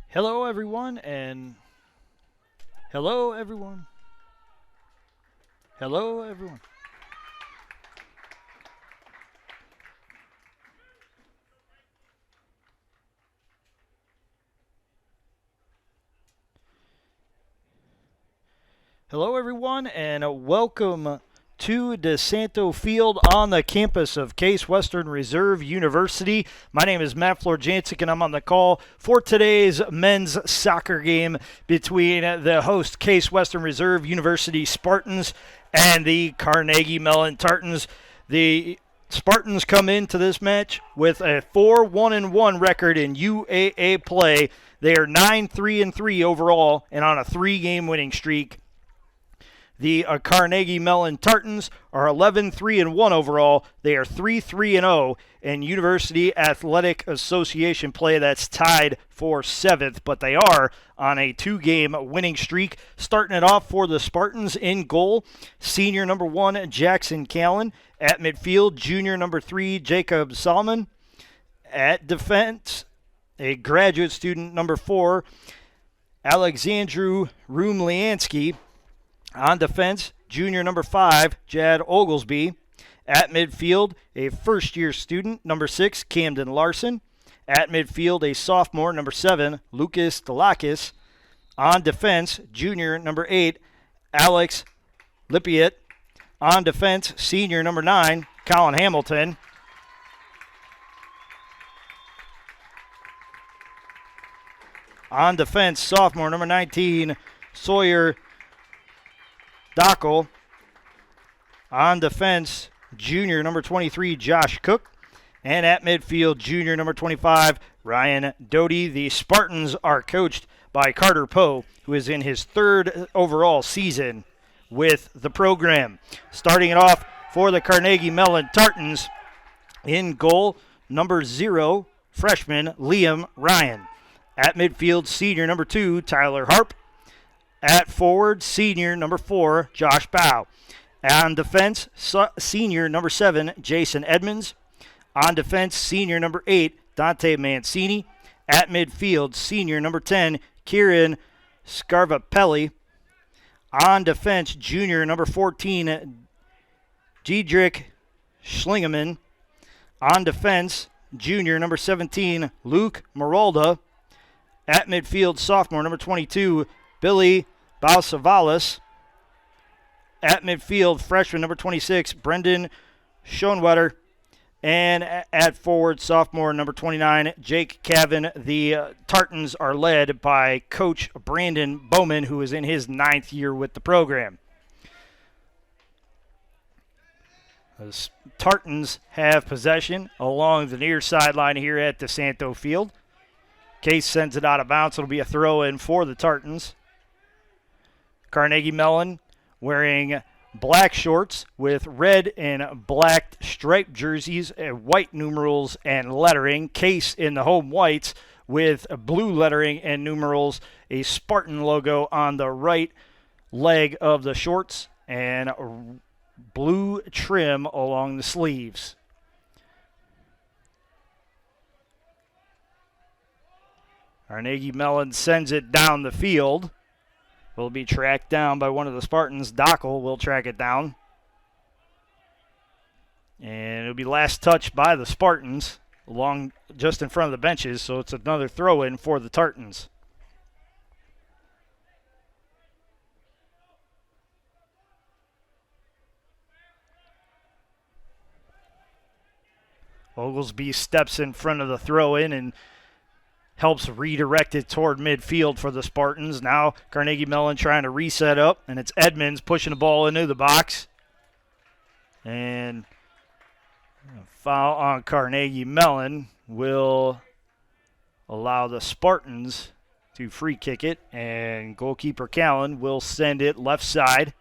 Hello, everyone, and hello, everyone. Hello, everyone. Hello, everyone, and welcome to DeSanto Field on the campus of Case Western Reserve University. My name is Matt Florjancic, and I'm on the call for today's men's soccer game between the host Case Western Reserve University Spartans and the Carnegie Mellon Tartans. The Spartans come into this match with a 4-1-1 record in UAA play. They are 9-3-3 overall and on a 3-game winning streak. The Carnegie Mellon Tartans are 11-3-1 overall. They are 3-3-0 in University Athletic Association play. That's tied for 7th, but they are on a 2-game winning streak. Starting it off for the Spartans in goal, senior number 1, Jackson Callan. At midfield, junior number 3, Jacob Solomon. At defense, a graduate student number 4, Alexandru Rumliansky. On defense, junior number 5, Jad Oglesby. At midfield, a first-year student, number 6, Camden Larson. At midfield, a sophomore, number 7, Lucas Delakis. On defense, junior number 8, Alex Lipiet. On defense, senior number 9, Colin Hamilton. On defense, sophomore number 19, Sawyer Dockel. On defense, junior number 23, Josh Cook. And at midfield, junior number 25, Ryan Doty. The Spartans are coached by Carter Poe, who is in his 3rd overall season with the program. Starting it off for the Carnegie Mellon Tartans, in goal, number 0, freshman Liam Ryan. At midfield, senior number 2, Tyler Harp. At forward, senior number 4, Josh Bow. On defense, senior number 7, Jason Edmonds. On defense, senior number 8, Dante Mancini. At midfield, senior number 10, Kieran Scarvapelli. On defense, junior number 14, Diedrich Schlingeman. On defense, junior number 17, Luke Marolda. At midfield, sophomore number 22, Billy Balsavalis. At midfield, freshman number 26, Brendan Schoenwetter. And at forward, sophomore number 29, Jake Cavan. The Tartans are led by Coach Brandon Bowman, who is in his 9th year with the program. The Tartans have possession along the near sideline here at DeSanto Field. Case sends it out of bounds. It'll be a throw-in for the Tartans. Carnegie Mellon wearing black shorts with red and black striped jerseys, white numerals and lettering. Case in the home whites with blue lettering and numerals, a Spartan logo on the right leg of the shorts, and blue trim along the sleeves. Carnegie Mellon sends it down the field. Will be tracked down by one of the Spartans. Dockel will track it down. And it'll be last touched by the Spartans along just in front of the benches, so it's another throw-in for the Tartans. Oglesby steps in front of the throw-in and helps redirect it toward midfield for the Spartans. Now Carnegie Mellon trying to reset up, and it's Edmonds pushing the ball into the box. And a foul on Carnegie Mellon will allow the Spartans to free kick it, and goalkeeper Callan will send it left side.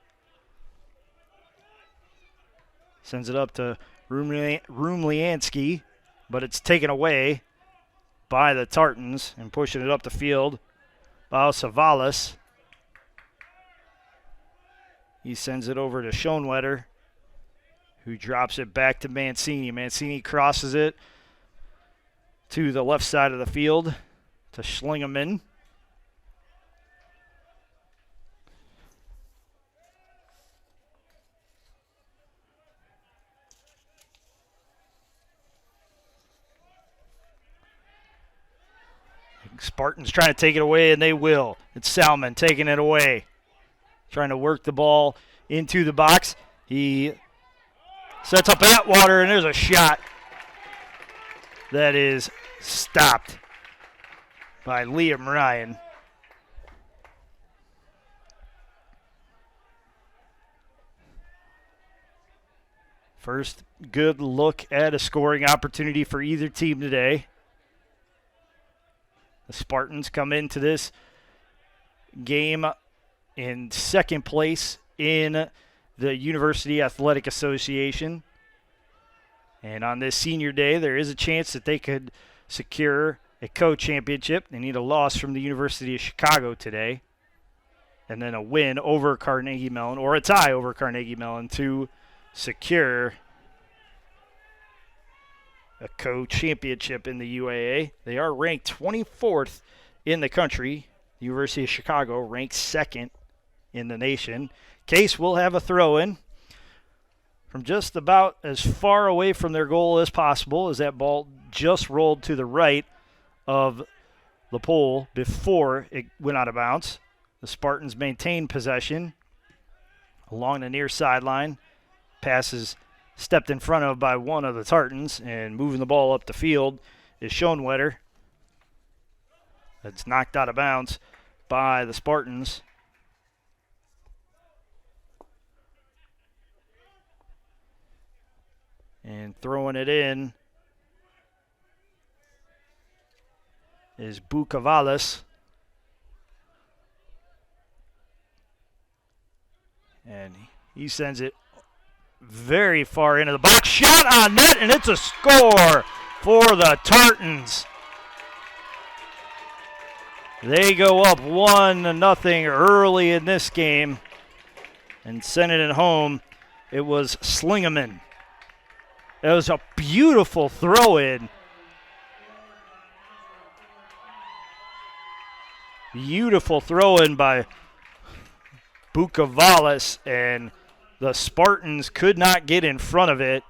Sends it up to Rumliansky, but it's taken away by the Tartans, and pushing it up the field, Balsavalis. He sends it over to Schoenwetter, who drops it back to Mancini. Mancini crosses it to the left side of the field to Schlingeman. Spartans trying to take it away, and they will. It's Salmon taking it away. Trying to work the ball into the box. He sets up Atwater, and there's a shot that is stopped by Liam Ryan. First good look at a scoring opportunity for either team today. The Spartans come into this game in second place in the University Athletic Association. And on this senior day, there is a chance that they could secure a co-championship. They need a loss from the University of Chicago today. And then a win over Carnegie Mellon, or a tie over Carnegie Mellon, to secure a co-championship in the UAA. They are ranked 24th in the country. The University of Chicago ranked second in the nation. Case will have a throw-in from just about as far away from their goal as possible, as that ball just rolled to the right of the pole before it went out of bounds. The Spartans maintain possession along the near sideline. Passes stepped in front of by one of the Tartans, and moving the ball up the field is Schoenwetter. It's knocked out of bounds by the Spartans. And throwing it in is Bucavalis. And he sends it very far into the box. Shot on net, and it's a score for the Tartans. They go up 1-0 early in this game and send it home. It was Slingerman. It was a beautiful throw-in. Beautiful throw-in by Bucavalis, and the Spartans could not get in front of it.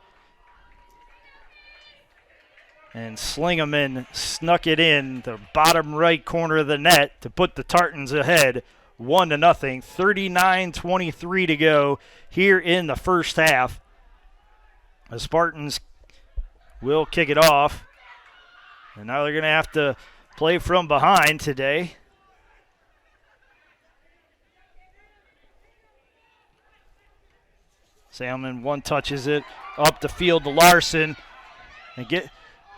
And Slingerman snuck it in the bottom right corner of the net to put the Tartans ahead 1-0. 39:23 to go here in the first half. The Spartans will kick it off. And now they're going to have to play from behind today. Salmon one-touches it up the field to Larson. And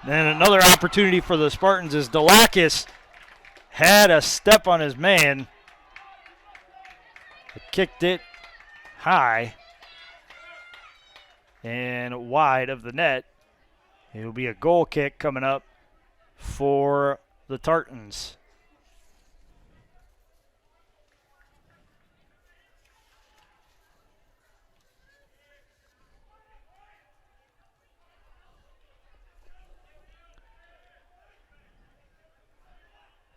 another opportunity for the Spartans as Delakis had a step on his man. Kicked it high and wide of the net. It will be a goal kick coming up for the Tartans.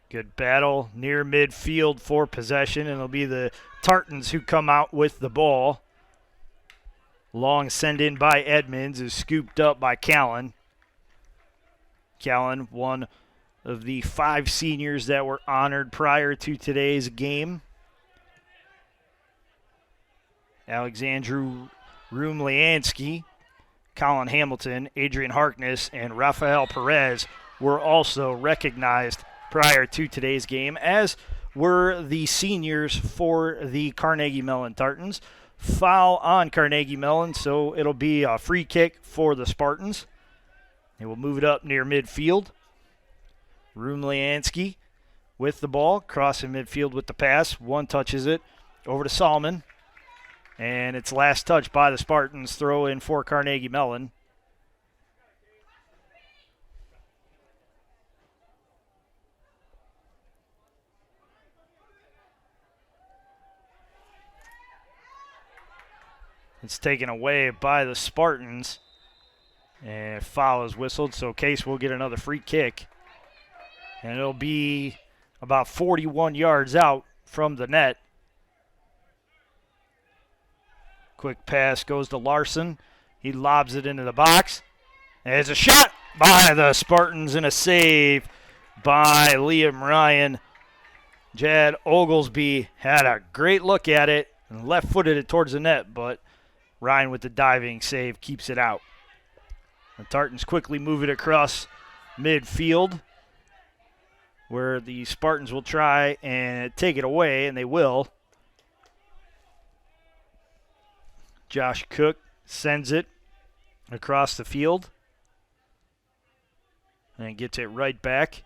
Good battle near midfield for possession, and it'll be the Tartans who come out with the ball. Long send in by Edmonds is scooped up by Callan. Callan, one of the 5 seniors that were honored prior to today's game. Alexandru Rumliansky, Colin Hamilton, Adrian Harkness, and Rafael Perez were also recognized prior to today's game, as were the seniors for the Carnegie Mellon Tartans. Foul on Carnegie Mellon, so it'll be a free kick for the Spartans. They will move it up near midfield. Rumliansky with the ball, crossing midfield with the pass. One touches it over to Salmon. And it's last touch by the Spartans. Throw in for Carnegie Mellon. It's taken away by the Spartans. And foul is whistled, so Case will get another free kick. And it'll be about 41 yards out from the net. Quick pass goes to Larson. He lobs it into the box. And it's a shot by the Spartans and a save by Liam Ryan. Jad Oglesby had a great look at it and left-footed it towards the net, but Ryan with the diving save keeps it out. The Tartans quickly move it across midfield, where the Spartans will try and take it away, and they will. Josh Cook sends it across the field and gets it right back.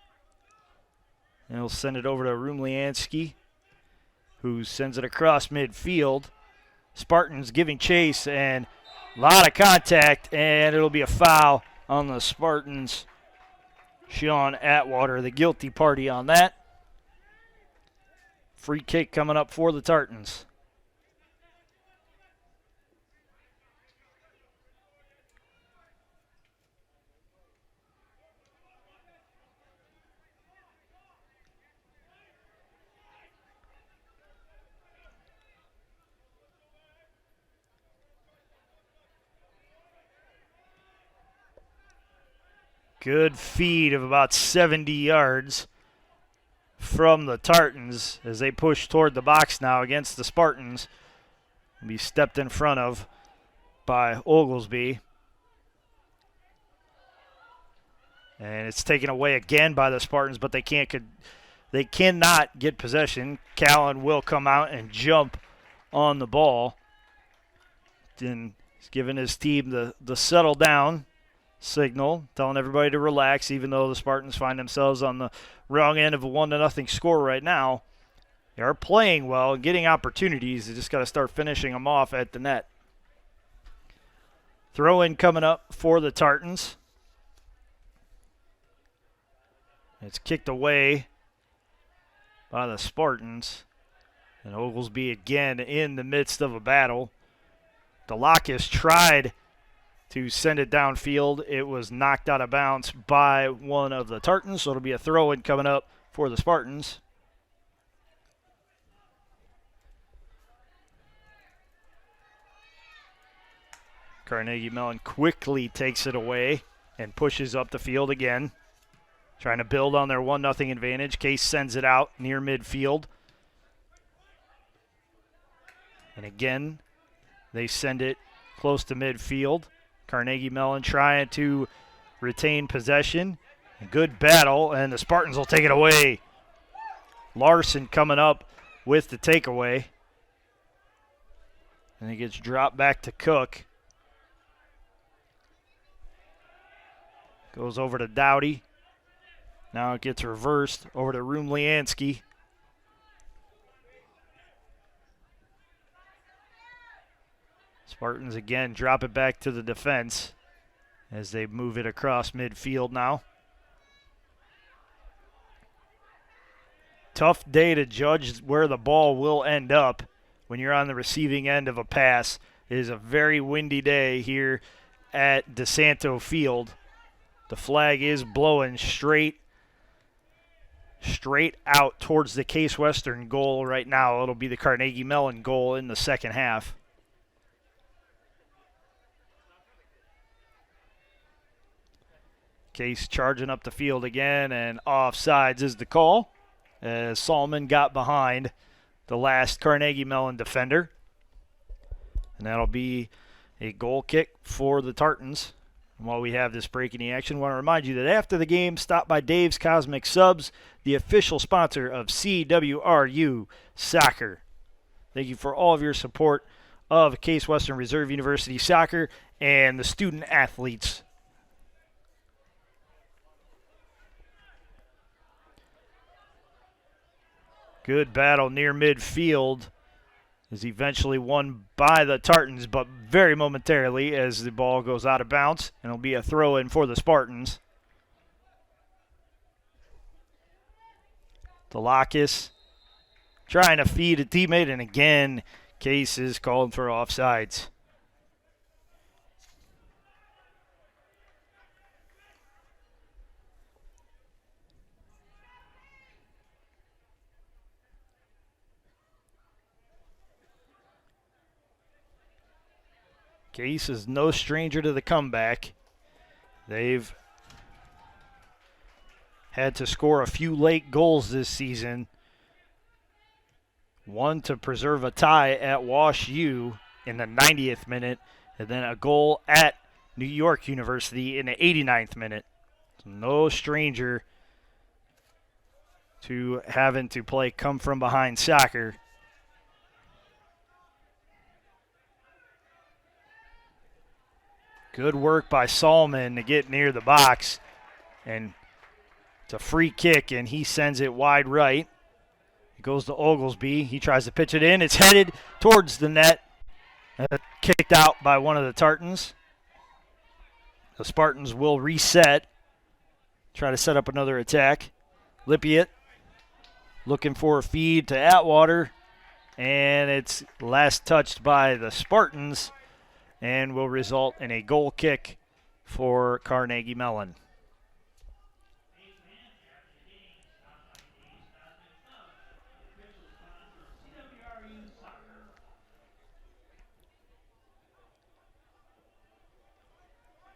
And he'll send it over to Rumliansky, who sends it across midfield. Spartans giving chase, and a lot of contact, and it'll be a foul on the Spartans. Sean Atwater, the guilty party on that. Free kick coming up for the Tartans. Good feed of about 70 yards from the Tartans as they push toward the box now against the Spartans. Be stepped in front of by Oglesby. And it's taken away again by the Spartans, but they cannot get possession. Callan will come out and jump on the ball. And he's giving his team the settle down signal, telling everybody to relax, even though the Spartans find themselves on the wrong end of a 1-0 score right now. They are playing well and getting opportunities. They just got to start finishing them off at the net. Throw in coming up for the Tartans. It's kicked away by the Spartans. And Oglesby again in the midst of a battle. Delakis tried to send it downfield. It was knocked out of bounds by one of the Tartans, so it'll be a throw-in coming up for the Spartans. Carnegie Mellon quickly takes it away and pushes up the field again, trying to build on their 1-0 advantage. Case sends it out near midfield. And again, they send it close to midfield. Carnegie Mellon trying to retain possession. A good battle, and the Spartans will take it away. Larson coming up with the takeaway. And it gets dropped back to Cook. Goes over to Dowdy. Now it gets reversed over to Rumliansky. Spartans again drop it back to the defense as they move it across midfield now. Tough day to judge where the ball will end up when you're on the receiving end of a pass. It is a very windy day here at DeSanto Field. The flag is blowing straight out towards the Case Western goal right now. It'll be the Carnegie Mellon goal in the second half. Case charging up the field again, and offsides is the call as Solomon got behind the last Carnegie Mellon defender. And that'll be a goal kick for the Tartans. And while we have this break in the action, I want to remind you that after the game, stop by Dave's Cosmic Subs, the official sponsor of CWRU Soccer. Thank you for all of your support of Case Western Reserve University Soccer and the student athletes. Good battle near midfield is eventually won by the Tartans, but very momentarily as the ball goes out of bounds, and it'll be a throw-in for the Spartans. Delakis trying to feed a teammate, and again, Case is called for offsides. Case is no stranger to the comeback. They've had to score a few late goals this season. One to preserve a tie at Wash U in the 90th minute, and then a goal at New York University in the 89th minute. So no stranger to having to play come from behind soccer. Good work by Salman to get near the box, and it's a free kick, and he sends it wide right. It goes to Oglesby. He tries to pitch it in. It's headed towards the net. Kicked out by one of the Tartans. The Spartans will reset, try to set up another attack. Lippiett looking for a feed to Atwater, and it's last touched by the Spartans and will result in a goal kick for Carnegie Mellon.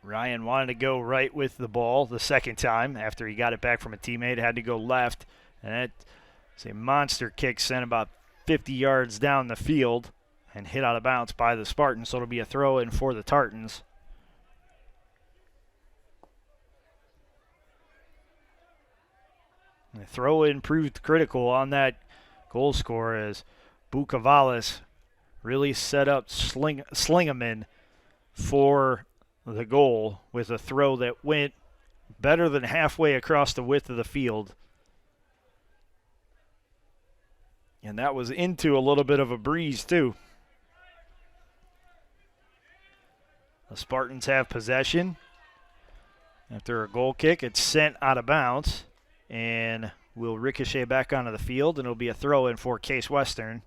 Ryan wanted to go right with the ball the second time after he got it back from a teammate. Had to go left, and that's a monster kick sent about 50 yards down the field and hit out of bounds by the Spartans, so it'll be a throw-in for the Tartans. The throw-in proved critical on that goal score as Bucavalis really set up Slingerman for the goal with a throw that went better than halfway across the width of the field. And that was into a little bit of a breeze, too. The Spartans have possession. After a goal kick, it's sent out of bounds and will ricochet back onto the field, and it'll be a throw-in for Case Western.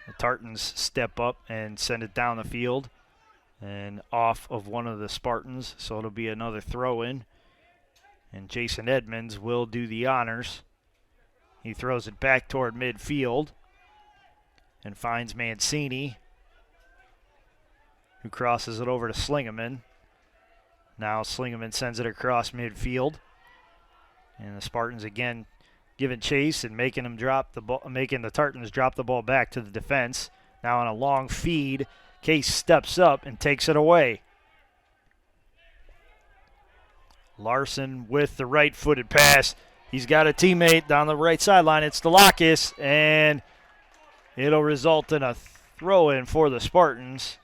The Tartans step up and send it down the field and off of one of the Spartans, so it'll be another throw-in. And Jason Edmonds will do the honors. He throws it back toward midfield and finds Mancini, who crosses it over to Slingerman. Now Slingerman sends it across midfield, and the Spartans again giving chase and making them drop the ball, making the Tartans drop the ball back to the defense. Now on a long feed, Case steps up and takes it away. Larson with the right-footed pass. He's got a teammate down the right sideline. It's Delakis, and it'll result in a throw-in for the Spartans.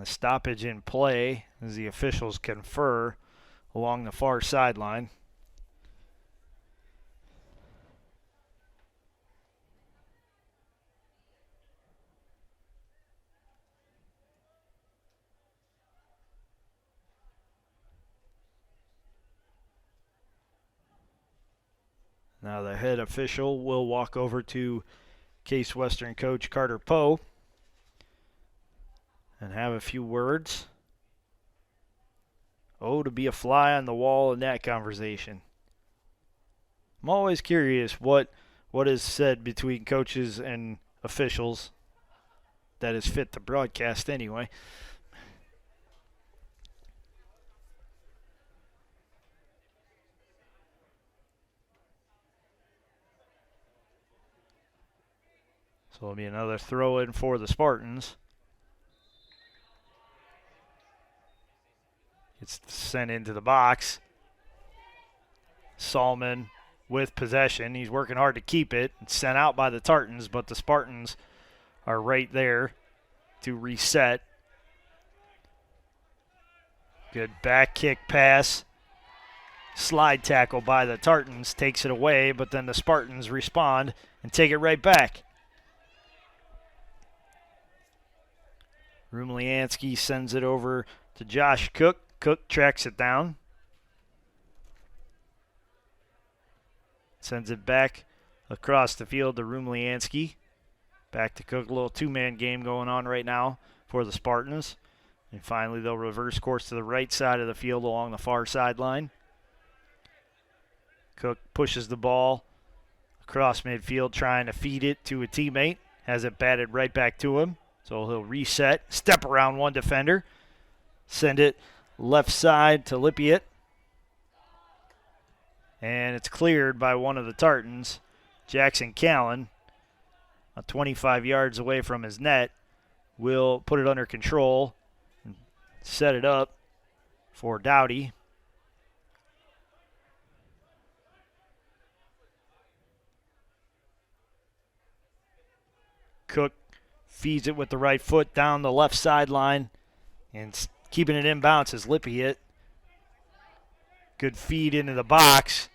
A stoppage in play as the officials confer along the far sideline. Now the head official will walk over to Case Western coach Carter Poe and have a few words. Oh, to be a fly on the wall in that conversation. I'm always curious what is said between coaches and officials that is fit to broadcast anyway. So it'll be another throw-in for the Spartans. It's sent into the box. Salman with possession. He's working hard to keep it. It's sent out by the Tartans, but the Spartans are right there to reset. Good back kick pass. Slide tackle by the Tartans takes it away, but then the Spartans respond and take it right back. Rumliansky sends it over to Josh Cook. Cook tracks it down. Sends it back across the field to Rumliansky. Back to Cook. A little two-man game going on right now for the Spartans. And finally, they'll reverse course to the right side of the field along the far sideline. Cook pushes the ball across midfield, trying to feed it to a teammate. Has it batted right back to him. So he'll reset, step around one defender, send it left side to Lippiett. And it's cleared by one of the Tartans, Jackson Callan, 25 yards away from his net. Will put it under control and set it up for Dowdy. Cook feeds it with the right foot down the left sideline and keeping it inbounds is Lippiett. Good feed into the box.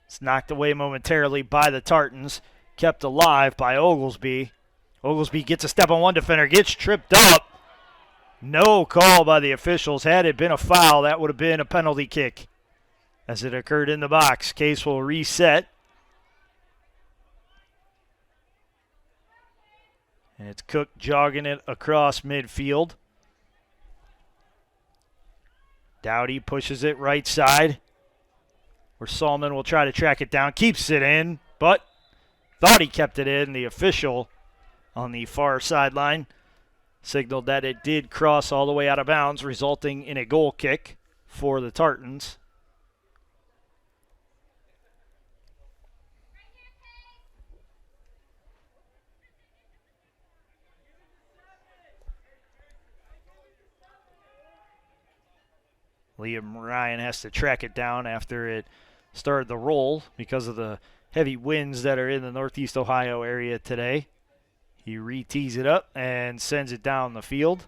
It's knocked away momentarily by the Tartans. Kept alive by Oglesby. Oglesby gets a step on one defender, gets tripped up. No call by the officials. Had it been a foul, that would have been a penalty kick as it occurred in the box. Case will reset. And it's Cook jogging it across midfield. Dowdy pushes it right side, where Salman will try to track it down. Keeps it in, but thought he kept it in. The official on the far sideline signaled that it did cross all the way out of bounds, resulting in a goal kick for the Tartans. Liam Ryan has to track it down after it started the roll because of the heavy winds that are in the Northeast Ohio area today. He re-tees it up and sends it down the field.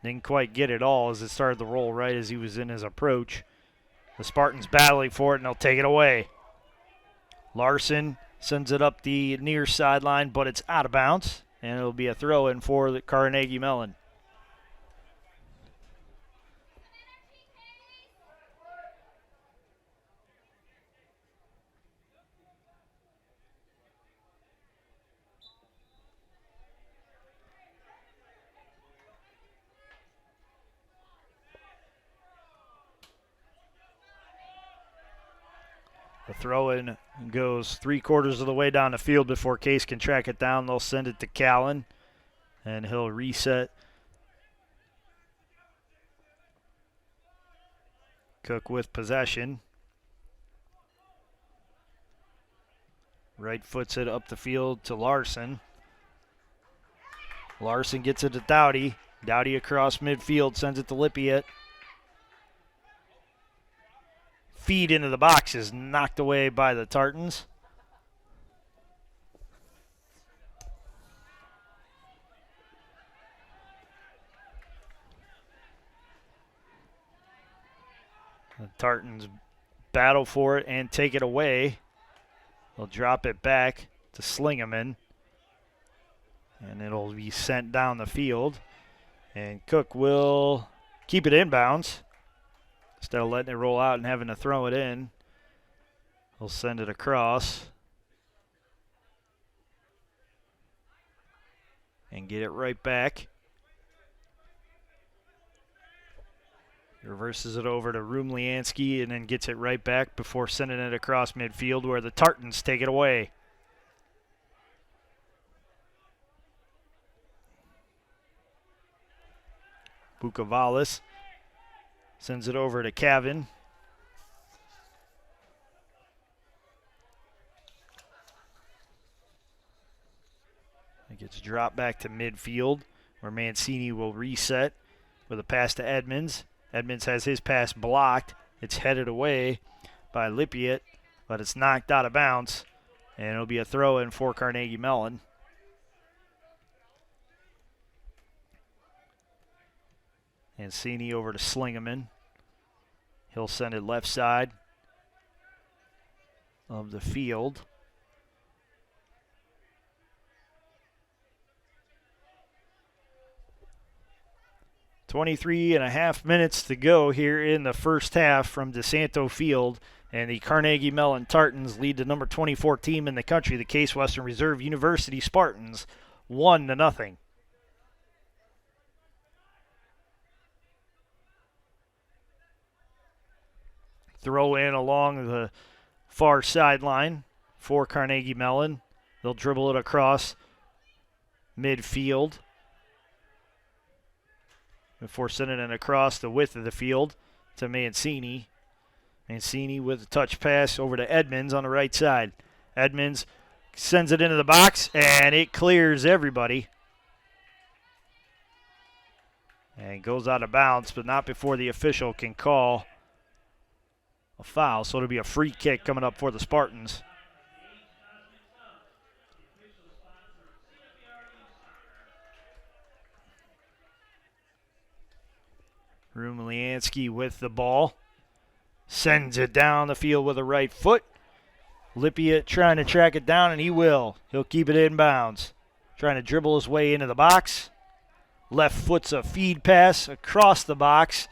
Didn't quite get it all as it started the roll right as he was in his approach. The Spartans battling for it, and they'll take it away. Larson sends it up the near sideline, but it's out of bounds, and it'll be a throw-in for the Carnegie Mellon. The throw-in goes 3/4 of the way down the field before Case can track it down. They'll send it to Callan, and he'll reset. Cook with possession. Right foots it up the field to Larson. Larson gets it to Dowdy. Dowdy across midfield, sends it to Lippiett. Feed into the box is knocked away by the Tartans. The Tartans battle for it and take it away. They'll drop it back to Slingerman, and it'll be sent down the field. And Cook will keep it inbounds. Instead of letting it roll out and having to throw it in, he'll send it across and get it right back. Reverses it over to Rumliansky and then gets it right back before sending it across midfield where the Tartans take it away. Bukavalis sends it over to Cavan. It gets dropped back to midfield where Mancini will reset with a pass to Edmonds. Edmonds has his pass blocked. It's headed away by Lippiett, but it's knocked out of bounds, and it'll be a throw-in for Carnegie Mellon. Mancini over to Slingerman. He'll send it left side of the field. .23.5 minutes to go here in the first half from DeSanto Field, and the Carnegie Mellon Tartans lead the number 24 team in the country, the Case Western Reserve University Spartans, 1-0. Throw in along the far sideline for Carnegie Mellon. They'll dribble it across midfield before sending it across the width of the field to Mancini. Mancini with a touch pass over to Edmonds on the right side. Edmonds sends it into the box, and it clears everybody. And goes out of bounds, but not before the official can call a foul. So it'll be a free kick coming up for the Spartans. Rumliansky with the ball. Sends it down the field with a right foot. Lippiett trying to track it down, and he will. He'll keep it in bounds. Trying to dribble his way into the box. Left foot's a feed pass across the box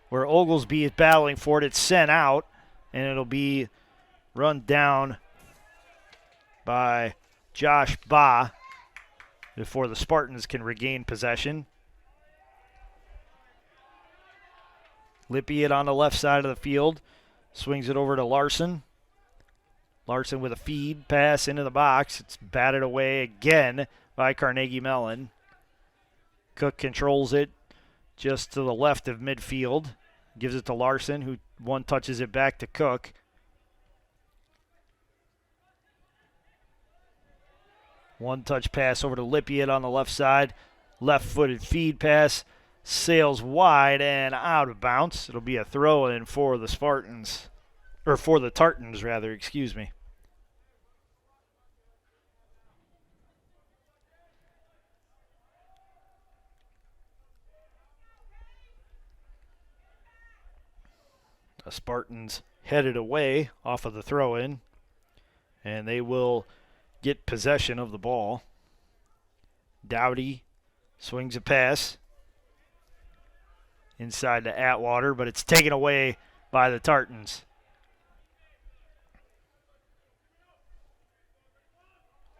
where Oglesby is battling for it. It's sent out, and it'll be run down by Josh Ba before the Spartans can regain possession. Lippiett on the left side of the field. Swings it over to Larson. Larson with a feed pass into the box. It's batted away again by Carnegie Mellon. Cook controls it just to the left of midfield. Gives it to Larson, who one touches it back to Cook. One touch pass over to Lippiett on the left side. Left-footed feed pass. Sails wide and out of bounds. It'll be a throw-in for the Spartans. Or for the Tartans, rather, excuse me. The Spartans headed away off of the throw-in, and they will get possession of the ball. Dowdy swings a pass inside to Atwater, but it's taken away by the Tartans.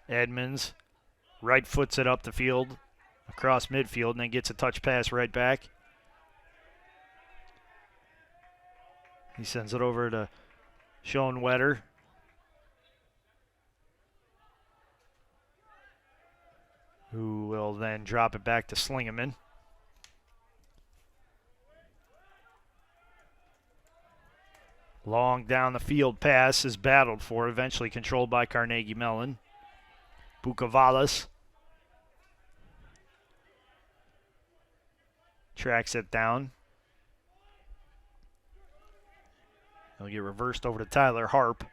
Edmonds right foots it up the field across midfield and then gets a touch pass right back. He sends it over to Schoenwetter. Who will then drop it back to Slingerman. Long down the field pass is battled for, eventually controlled by Carnegie Mellon. Bukavalis tracks it down. He'll get reversed over to Tyler Harp.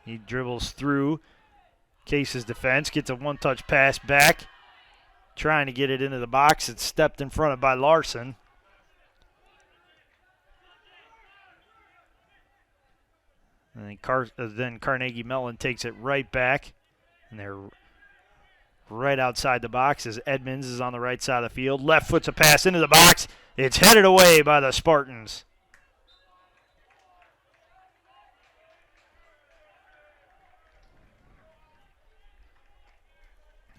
He dribbles through Case's defense, gets a one-touch pass back, trying to get it into the box. It's stepped in front of by Larson. And then Carnegie Mellon takes it right back, and they're right outside the box as Edmonds is on the right side of the field. Left foot's a pass into the box. It's headed away by the Spartans.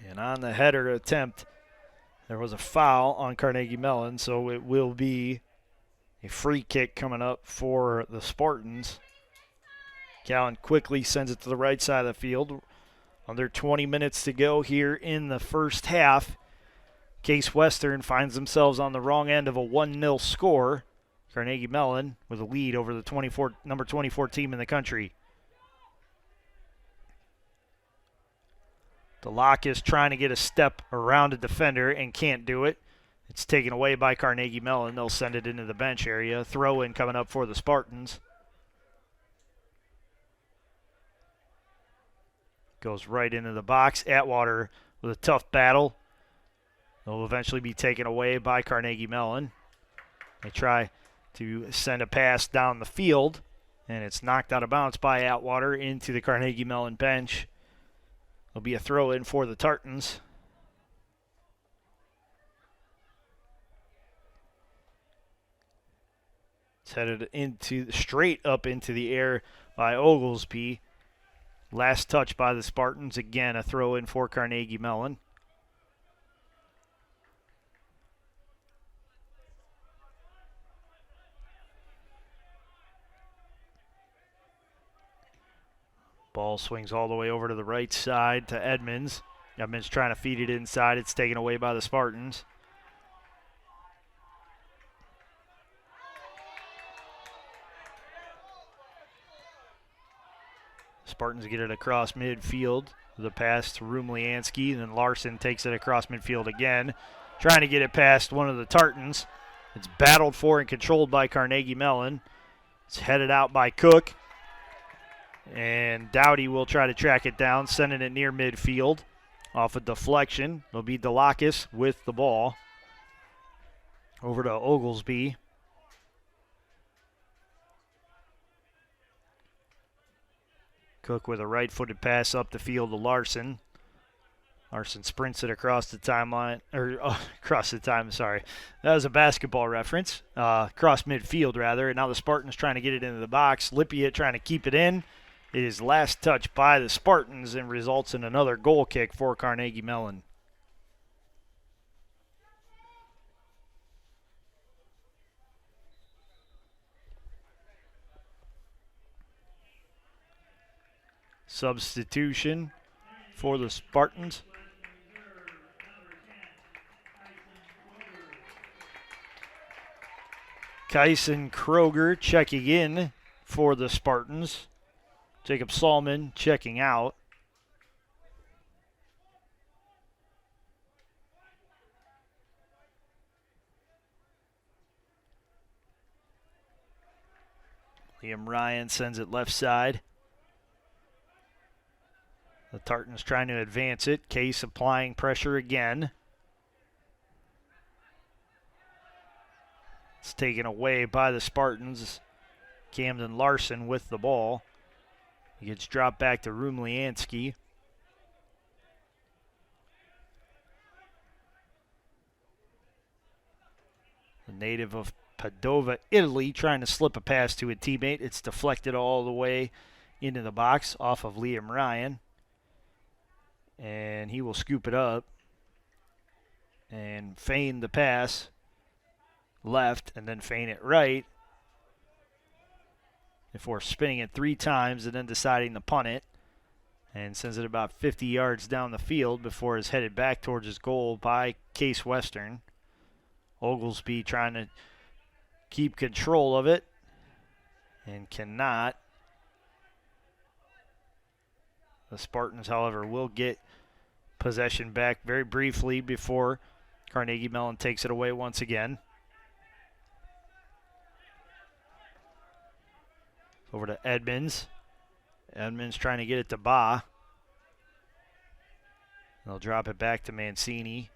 And on the header attempt, there was a foul on Carnegie Mellon, so it will be a free kick coming up for the Spartans. Callan quickly sends it to the right side of the field. Under 20 minutes to go here in the first half. Case Western finds themselves on the wrong end of a 1-0 score. Carnegie Mellon with a lead over the number 24 team in the country. Delacus trying to get a step around a defender and can't do it. It's taken away by Carnegie Mellon. They'll send it into the bench area. Throw-in coming up for the Spartans. Goes right into the box. Atwater with a tough battle. They'll eventually be taken away by Carnegie Mellon. They try to send a pass down the field, and it's knocked out of bounds by Atwater into the Carnegie Mellon bench. It'll be a throw-in for the Tartans. It's headed straight up into the air by Oglesby. Last touch by the Spartans. Again, a throw-in for Carnegie Mellon. Ball swings all the way over to the right side to Edmonds. Edmonds trying to feed it inside. It's taken away by the Spartans. Spartans get it across midfield. The pass to Rumliansky. Then Larson takes it across midfield again. Trying to get it past one of the Tartans. It's battled for and controlled by Carnegie Mellon. It's headed out by Cook. And Dowdy will try to track it down, sending it near midfield. Off a deflection. It'll be Delakis with the ball. Over to Oglesby. Cook with a right-footed pass up the field to Larson. Larson sprints it across the timeline, sorry. That was a basketball reference. Across midfield, rather. And now the Spartans trying to get it into the box. Lippiett trying to keep it in. It is last touch by the Spartans and results in another goal kick for Carnegie Mellon. Substitution for the Spartans. Kyson Kroger checking in for the Spartans. Jacob Salmon checking out. Liam Ryan sends it left side. The Tartans trying to advance it. Case applying pressure again. It's taken away by the Spartans. Camden Larson with the ball. He gets dropped back to Rumliansky. The native of Padova, Italy, trying to slip a pass to a teammate. It's deflected all the way into the box off of Liam Ryan. And he will scoop it up and feign the pass left and then feign it right before spinning it 3 times and then deciding to punt it, and sends it about 50 yards down the field before it's headed back towards his goal by Case Western. Oglesby trying to keep control of it and cannot. The Spartans, however, will get possession back very briefly before Carnegie Mellon takes it away once again. Over to Edmonds. Edmonds trying to get it to Ba. They'll drop it back to Mancini.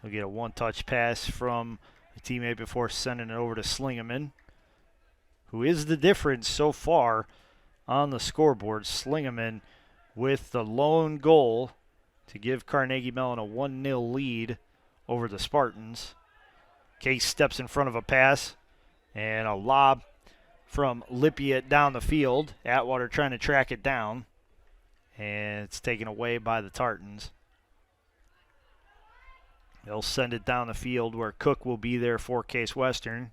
He'll get a one-touch pass from a teammate before sending it over to Slingerman, who is the difference so far on the scoreboard. Slingerman with the lone goal to give Carnegie Mellon a 1-0 lead over the Spartans. Case steps in front of a pass and a lob from Lippiett down the field. Atwater trying to track it down, and it's taken away by the Tartans. They'll send it down the field where Cook will be there for Case Western.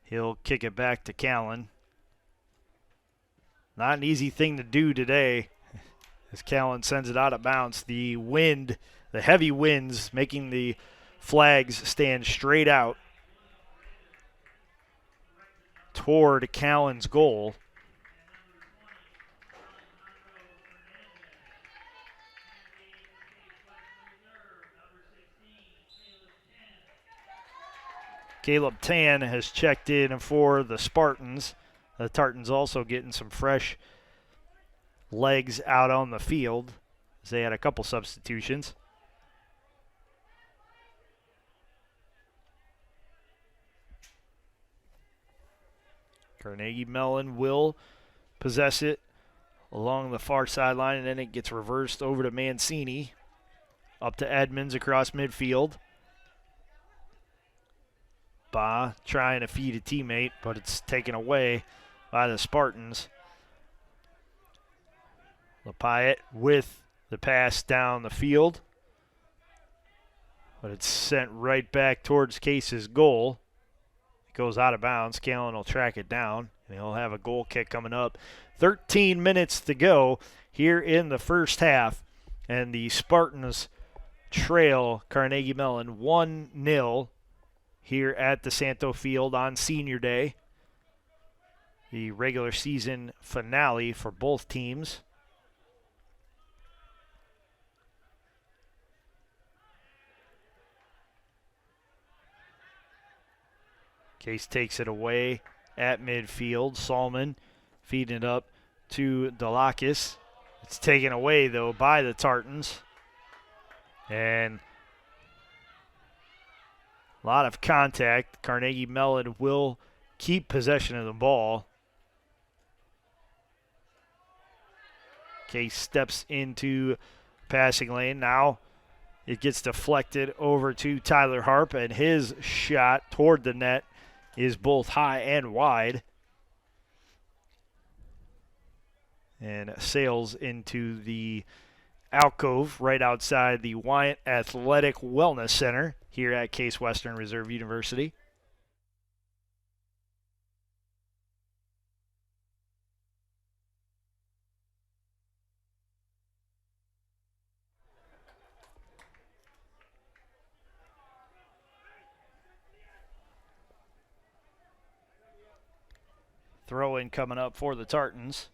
He'll kick it back to Callan. Not an easy thing to do today as Callan sends it out of bounds. The wind, the heavy winds making the flags stand straight out toward Callan's goal. Caleb Tan has checked in for the Spartans. The Tartans also getting some fresh legs out on the field as they had a couple substitutions. Carnegie Mellon will possess it along the far sideline, and then it gets reversed over to Mancini. Up to Edmonds across midfield. Ba trying to feed a teammate, but it's taken away by the Spartans. Lafayette with the pass down the field, but it's sent right back towards Case's goal. It goes out of bounds. Callan will track it down, And he'll have a goal kick coming up. 13 minutes to go here in the first half. And the Spartans trail Carnegie Mellon 1-0 here at the Santo Field on Senior Day. The regular season finale for both teams. Case takes it away at midfield. Salmon feeding it up to Delakis. It's taken away, though, by the Tartans. And a lot of contact. Carnegie Mellon will keep possession of the ball. Case steps into passing lane. Now it gets deflected over to Tyler Harp, and his shot toward the net is both high and wide. And sails into the alcove right outside the Wyant Athletic Wellness Center here at Case Western Reserve University. Throw-in coming up for the Tartans.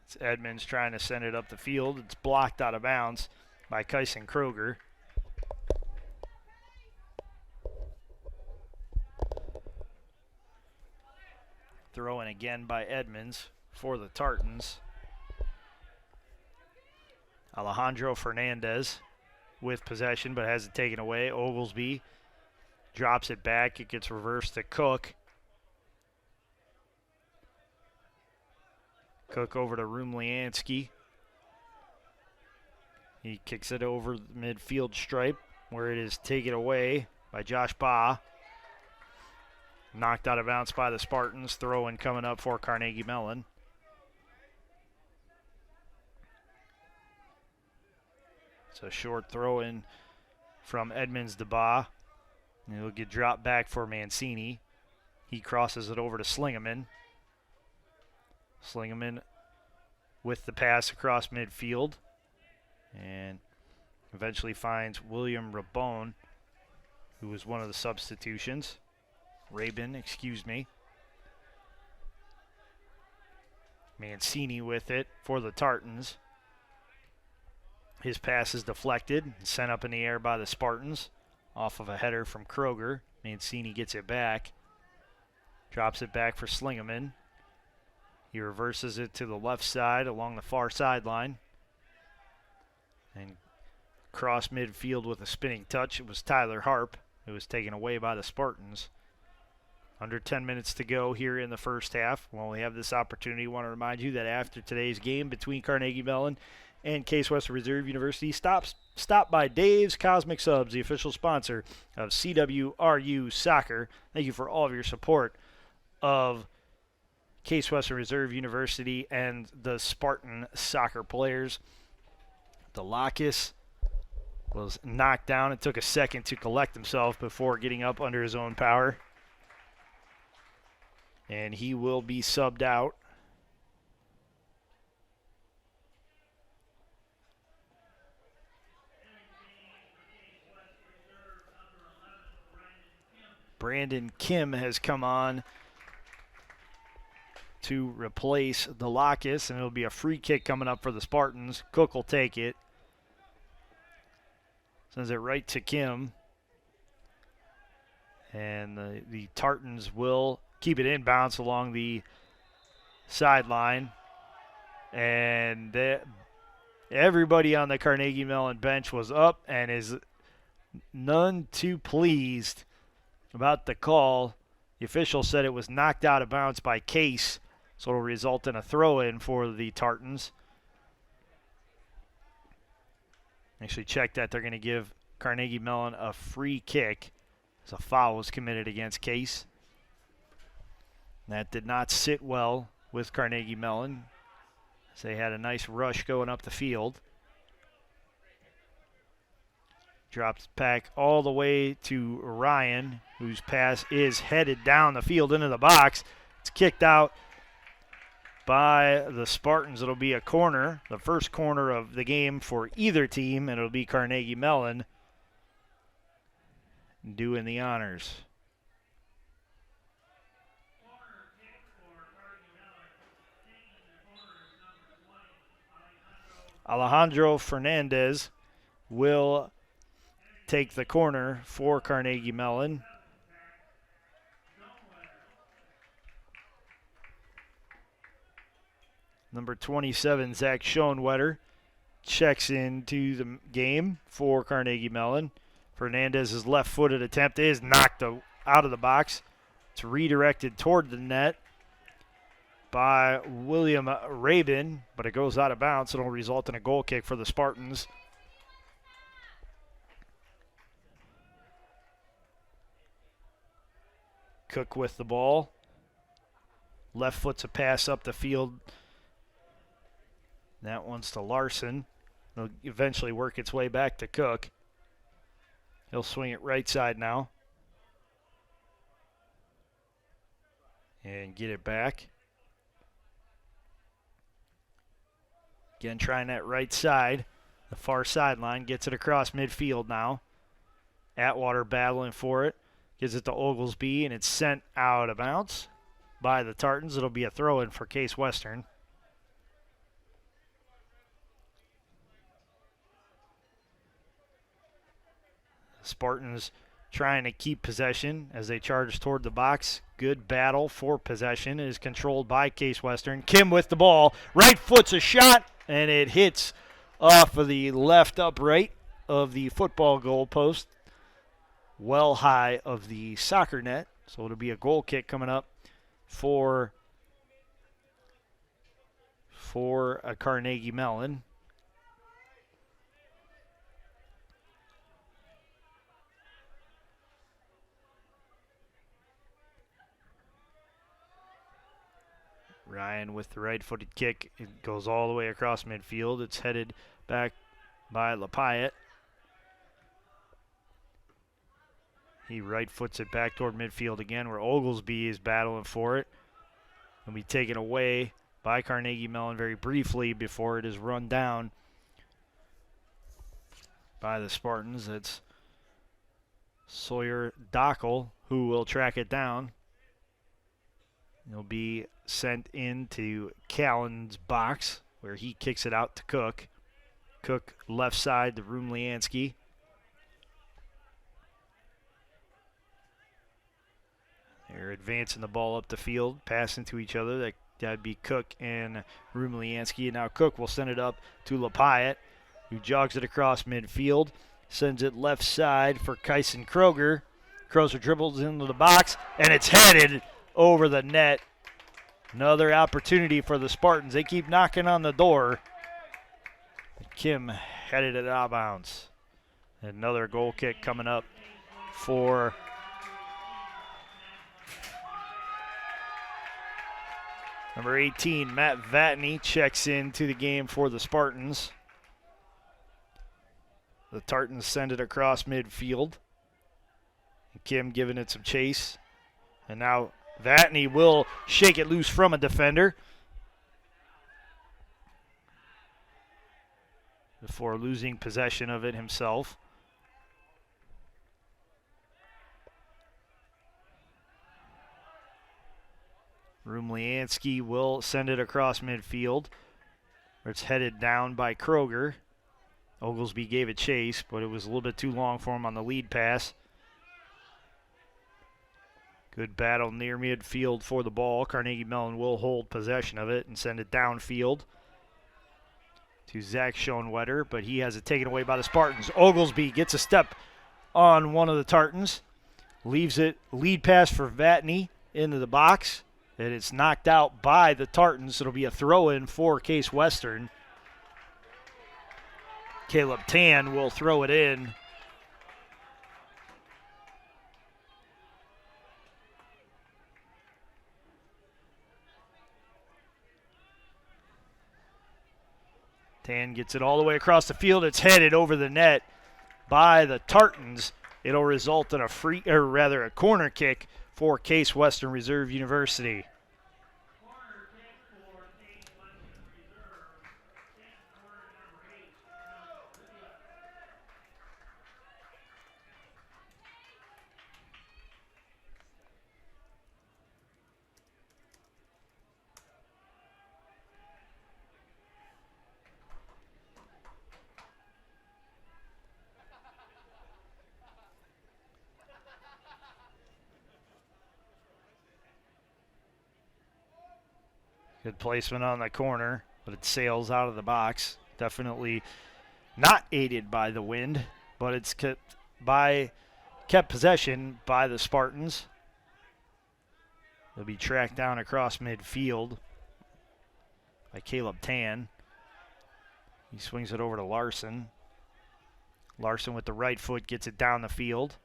It's Edmonds trying to send it up the field. It's blocked out of bounds by Kyson Kroger. Throw-in again by Edmonds for the Tartans. Alejandro Fernandez with possession, but has it taken away. Oglesby drops it back. It gets reversed to Cook. Cook over to Rumliansky. He kicks it over the midfield stripe, where it is taken away by Josh Baugh. Knocked out of bounds by the Spartans. Throw-in coming up for Carnegie Mellon. It's a short throw-in from Edmonds to Baugh. And it'll get dropped back for Mancini. He crosses it over to Slingerman. Slingerman with the pass across midfield. And eventually finds William Rabone, who was one of the substitutions. Rabin, excuse me. Mancini with it for the Tartans. His pass is deflected and sent up in the air by the Spartans off of a header from Kroger. Mancini gets it back. Drops it back for Slingerman. He reverses it to the left side along the far sideline. And cross midfield with a spinning touch. It was Tyler Harp. It was taken away by the Spartans. Under 10 minutes to go here in the first half. While we have this opportunity, I want to remind you that after today's game between Carnegie Mellon and Case Western Reserve University, stop by Dave's Cosmic Subs, the official sponsor of CWRU Soccer. Thank you for all of your support of Case Western Reserve University and the Spartan soccer players. Delakis was knocked down. It took a second to collect himself before getting up under his own power. And he will be subbed out. Brandon Kim has come on to replace Delakis, and it'll be a free kick coming up for the Spartans. Cook will take it. Sends it right to Kim. And the Tartans will keep it inbounds along the sideline. And everybody on the Carnegie Mellon bench was up and is none too pleased about the call. The official said it was knocked out of bounds by Case, so it'll result in a throw-in for the Tartans. Actually checked that. They're going to give Carnegie Mellon a free kick as a foul was committed against Case. That did not sit well with Carnegie Mellon, as they had a nice rush going up the field. Drops back all the way to Ryan, whose pass is headed down the field into the box. It's kicked out by the Spartans. It'll be a corner, the first corner of the game for either team, and it'll be Carnegie Mellon doing the honors. Alejandro Fernandez will take the corner for Carnegie Mellon. Number 27, Zach Schoenwetter, checks into the game for Carnegie Mellon. Fernandez's left-footed attempt is knocked out of the box. It's redirected toward the net by William Rabin, but it goes out of bounds. It'll result in a goal kick for the Spartans. Cook with the ball. Left foot's a pass up the field. That one's to Larson. It'll eventually work its way back to Cook. He'll swing it right side now. And get it back. Again, trying that right side. The far sideline. Gets it across midfield now. Atwater battling for it. Gives it to Oglesby, and it's sent out of bounds by the Tartans. It'll be a throw-in for Case Western. Spartans trying to keep possession as they charge toward the box. Good battle for possession. It is controlled by Case Western. Kim with the ball. Right foot's a shot, and it hits off of the left upright of the football goal post. Well high of the soccer net. So it'll be a goal kick coming up for a Carnegie Mellon. Ryan with the right-footed kick. It goes all the way across midfield. It's headed back by LaPayette. He right-foots it back toward midfield again, where Oglesby is battling for it. It'll be taken away by Carnegie Mellon very briefly before it is run down by the Spartans. It's Sawyer Dockel who will track it down. It'll be sent into Callan's box, where he kicks it out to Cook. Cook left side to Rumliansky. They're advancing the ball up the field, passing to each other. That'd be Cook and Rumliansky. And now Cook will send it up to LaPayette, who jogs it across midfield. Sends it left side for Kyson Kroger. Kroger dribbles into the box, and it's headed over the net. Another opportunity for the Spartans. They keep knocking on the door. Kim headed it out of bounds. Another goal kick coming up for number 18, Matt Vatney, checks into the game for the Spartans. The Tartans send it across midfield. Kim giving it some chase. And now Vatney will shake it loose from a defender before losing possession of it himself. Rumliansky will send it across midfield, where it's headed down by Kroger. Oglesby gave it chase, but it was a little bit too long for him on the lead pass. Good battle near midfield for the ball. Carnegie Mellon will hold possession of it and send it downfield to Zach Schoenwetter, but he has it taken away by the Spartans. Oglesby gets a step on one of the Tartans, leaves it lead pass for Vatney into the box, and it's knocked out by the Tartans. It'll be a throw-in for Case Western. Caleb Tan will throw it in. Tan gets it all the way across the field. It's headed over the net by the Tartans. It'll result in a corner kick for Case Western Reserve University. Good placement on the corner, but it sails out of the box. Definitely not aided by the wind, but it's kept possession by the Spartans. They'll be tracked down across midfield by Caleb Tan. He swings it over to Larson. Larson with the right foot gets it down the field,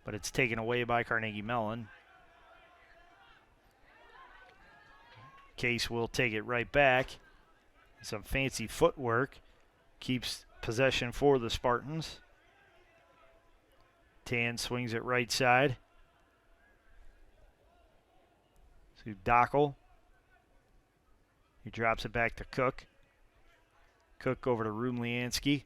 but it's taken away by Carnegie Mellon. Case will take it right back. Some fancy footwork. Keeps possession for the Spartans. Tan swings it right side. To Dockel. He drops it back to Cook. Cook over to Rumliansky.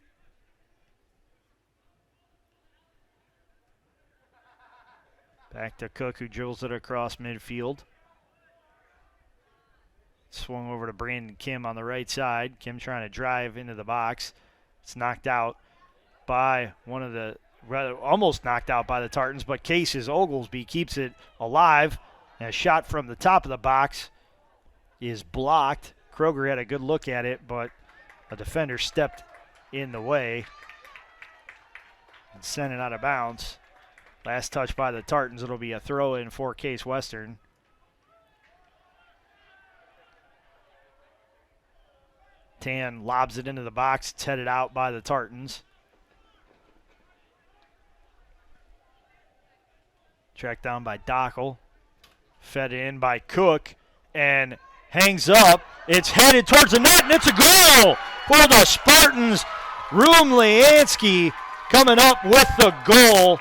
Back to Cook, who dribbles it across midfield. Swung over to Brandon Kim on the right side. Kim trying to drive into the box. It's knocked out by almost knocked out by the Tartans, but Case's Oglesby keeps it alive. And a shot from the top of the box is blocked. Kroger had a good look at it, but a defender stepped in the way and sent it out of bounds. Last touch by the Tartans. It'll be a throw-in for Case Western. Tan lobs it into the box. It's headed out by the Tartans. Tracked down by Dockel. Fed in by Cook. And hangs up. It's headed towards the net, and it's a goal for the Spartans. Rumliansky coming up with the goal.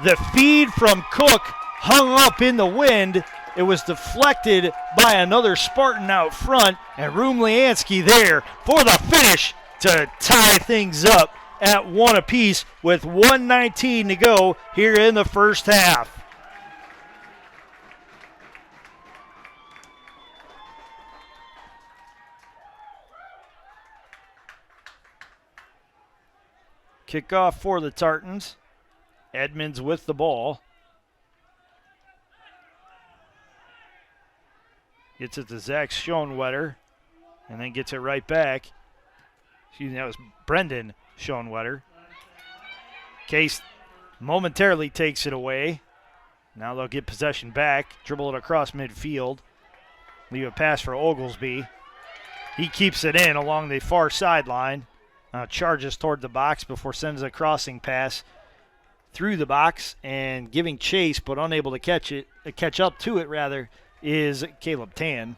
The feed from Cook hung up in the wind. It was deflected by another Spartan out front, and Rumliansky there for the finish to tie things up at 1 apiece with 1:19 to go here in the first half. Kickoff for the Tartans. Edmonds with the ball. Gets it to Zach Schoenwetter, and then gets it right back. Excuse me, that was Brendan Schoenwetter. Case momentarily takes it away. Now they'll get possession back, dribble it across midfield, leave a pass for Oglesby. He keeps it in along the far sideline, charges toward the box before sends a crossing pass through the box, and giving chase but unable to catch up to it, is Caleb Tan.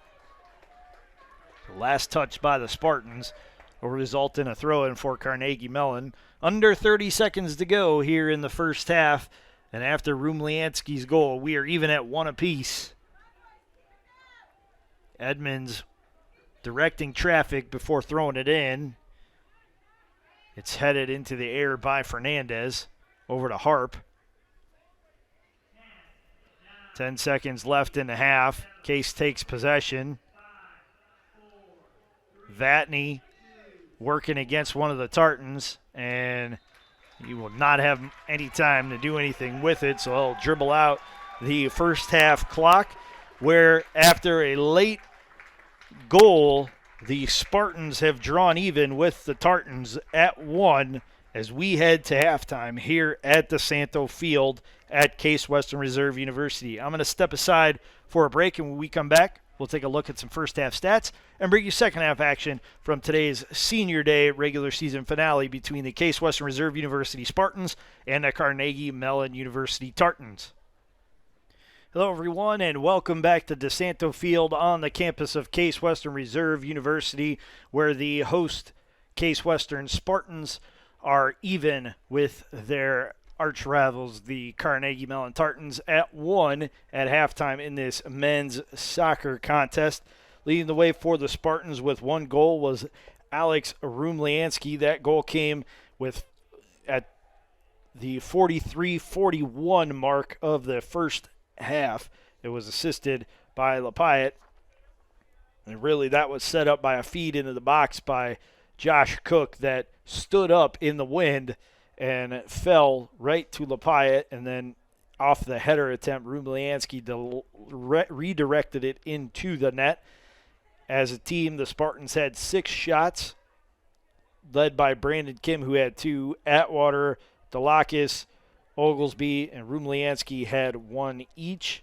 The last touch by the Spartans will result in a throw-in for Carnegie Mellon. Under 30 seconds to go here in the first half, and after Rumliansky's goal, we are even at 1 apiece. Edmonds directing traffic before throwing it in. It's headed into the air by Fernandez. Over to Harp. 10 seconds left in the half. Case takes possession. Vatney working against one of the Tartans, and he will not have any time to do anything with it, so he'll dribble out the first half clock, where after a late goal, the Spartans have drawn even with the Tartans at 1 as we head to halftime here at the Santo Field at Case Western Reserve University. I'm going to step aside for a break, and when we come back, we'll take a look at some first half stats and bring you second half action from today's Senior Day regular season finale between the Case Western Reserve University Spartans and the Carnegie Mellon University Tartans. Hello, everyone, and welcome back to DeSanto Field on the campus of Case Western Reserve University, where the host Case Western Spartans are even with their arch rivals, the Carnegie Mellon Tartans, at 1 at halftime in this men's soccer contest. Leading the way for the Spartans with 1 goal was Alex Rumliansky. That goal came at the 43-41 mark of the first half. It was assisted by Lapayette. And really that was set up by a feed into the box by Josh Cook that stood up in the wind and fell right to Lapayette, and then off the header attempt, Rumliansky redirected it into the net. As a team, the Spartans had 6 shots, led by Brandon Kim, who had 2. Atwater, Delakis, Oglesby, and Rumliansky had 1 each.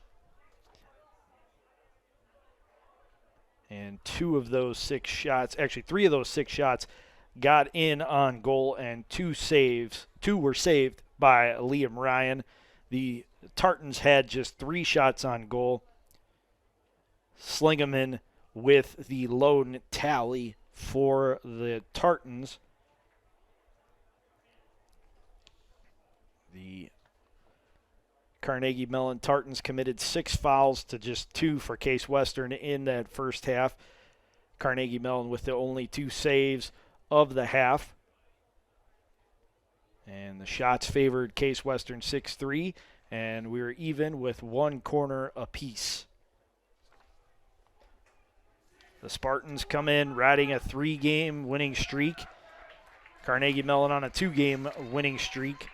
And 2 of those 6 shots, actually 3 of those 6 shots, got in on goal, and 2 were saved by Liam Ryan. The Tartans had just 3 shots on goal. Slingerman with the lone tally for the Tartans. The Carnegie Mellon Tartans committed 6 fouls to just 2 for Case Western in that first half. Carnegie Mellon with the only 2 saves of the half. And the shots favored Case Western 6-3, and we were even with 1 corner apiece. The Spartans come in riding a 3-game winning streak. Carnegie Mellon on a 2-game winning streak.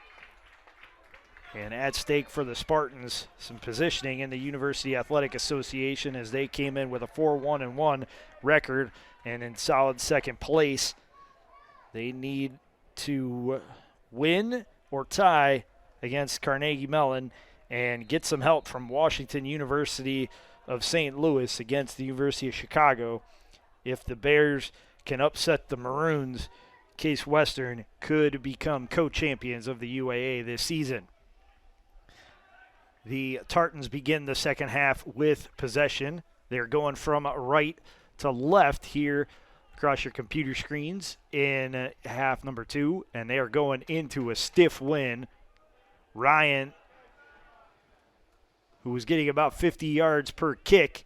And at stake for the Spartans, some positioning in the University Athletic Association as they came in with a 4-1-1 record and in solid second place. They need to win or tie against Carnegie Mellon and get some help from Washington University of St. Louis against the University of Chicago. If the Bears can upset the Maroons, Case Western could become co-champions of the UAA this season. The Tartans begin the second half with possession. They're going from right to left here across your computer screens in half number 2, and they are going into a stiff win. Ryan, who was getting about 50 yards per kick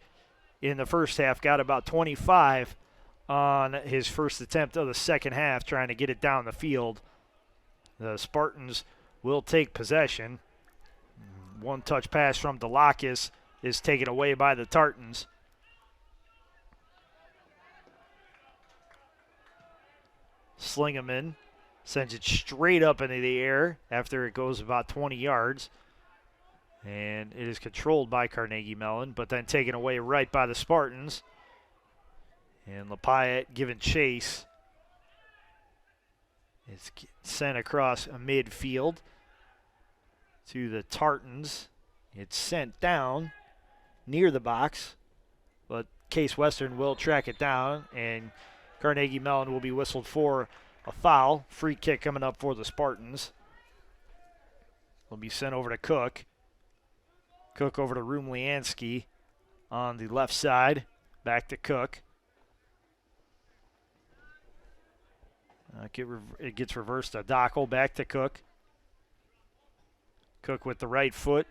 in the first half, got about 25 on his first attempt of the second half, trying to get it down the field. The Spartans will take possession. 1-touch pass from Delakis is taken away by the Tartans. Slingerman sends it straight up into the air after it goes about 20 yards. And it is controlled by Carnegie Mellon, but then taken away right by the Spartans. And Lapayette giving chase. It's sent across midfield to the Tartans. It's sent down near the box, but Case Western will track it down, and Carnegie Mellon will be whistled for a foul. Free kick coming up for the Spartans. Will be sent over to Cook. Cook over to Rumliansky on the left side. Back to Cook. It gets reversed to Dockel. Back to Cook. Cook with the right foot.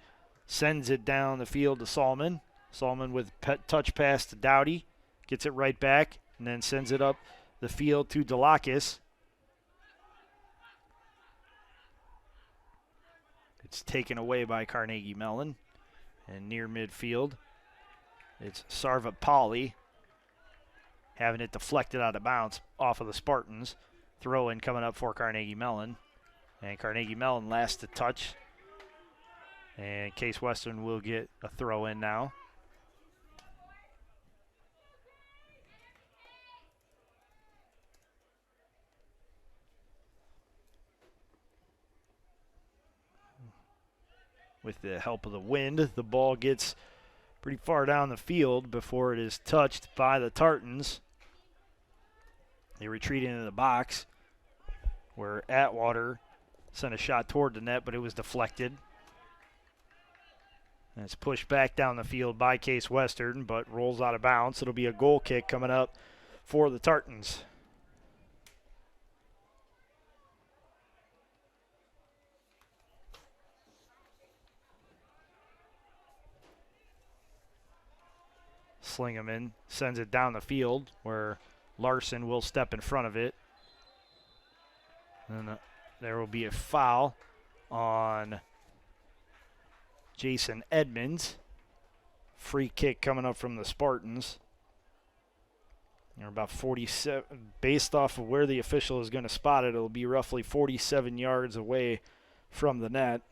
Sends it down the field to Salmon. Salmon with touch pass to Dowdy. Gets it right back and then sends it up the field to Delakis. It's taken away by Carnegie Mellon. And near midfield, it's Sarvapalli having it deflected out of bounds off of the Spartans. Throw in coming up for Carnegie Mellon. And Carnegie Mellon last to touch. And Case Western will get a throw in now. With the help of the wind, the ball gets pretty far down the field before it is touched by the Tartans. They retreat into the box where Atwater sent a shot toward the net, but it was deflected. And it's pushed back down the field by Case Western, but rolls out of bounds. It'll be a goal kick coming up for the Tartans. Slingerman sends it down the field where Larson will step in front of it. And there will be a foul on Jason Edmonds. Free kick coming up from the Spartans. They're about 47, based off of where the official is going to spot it, it'll be roughly 47 yards away from the net.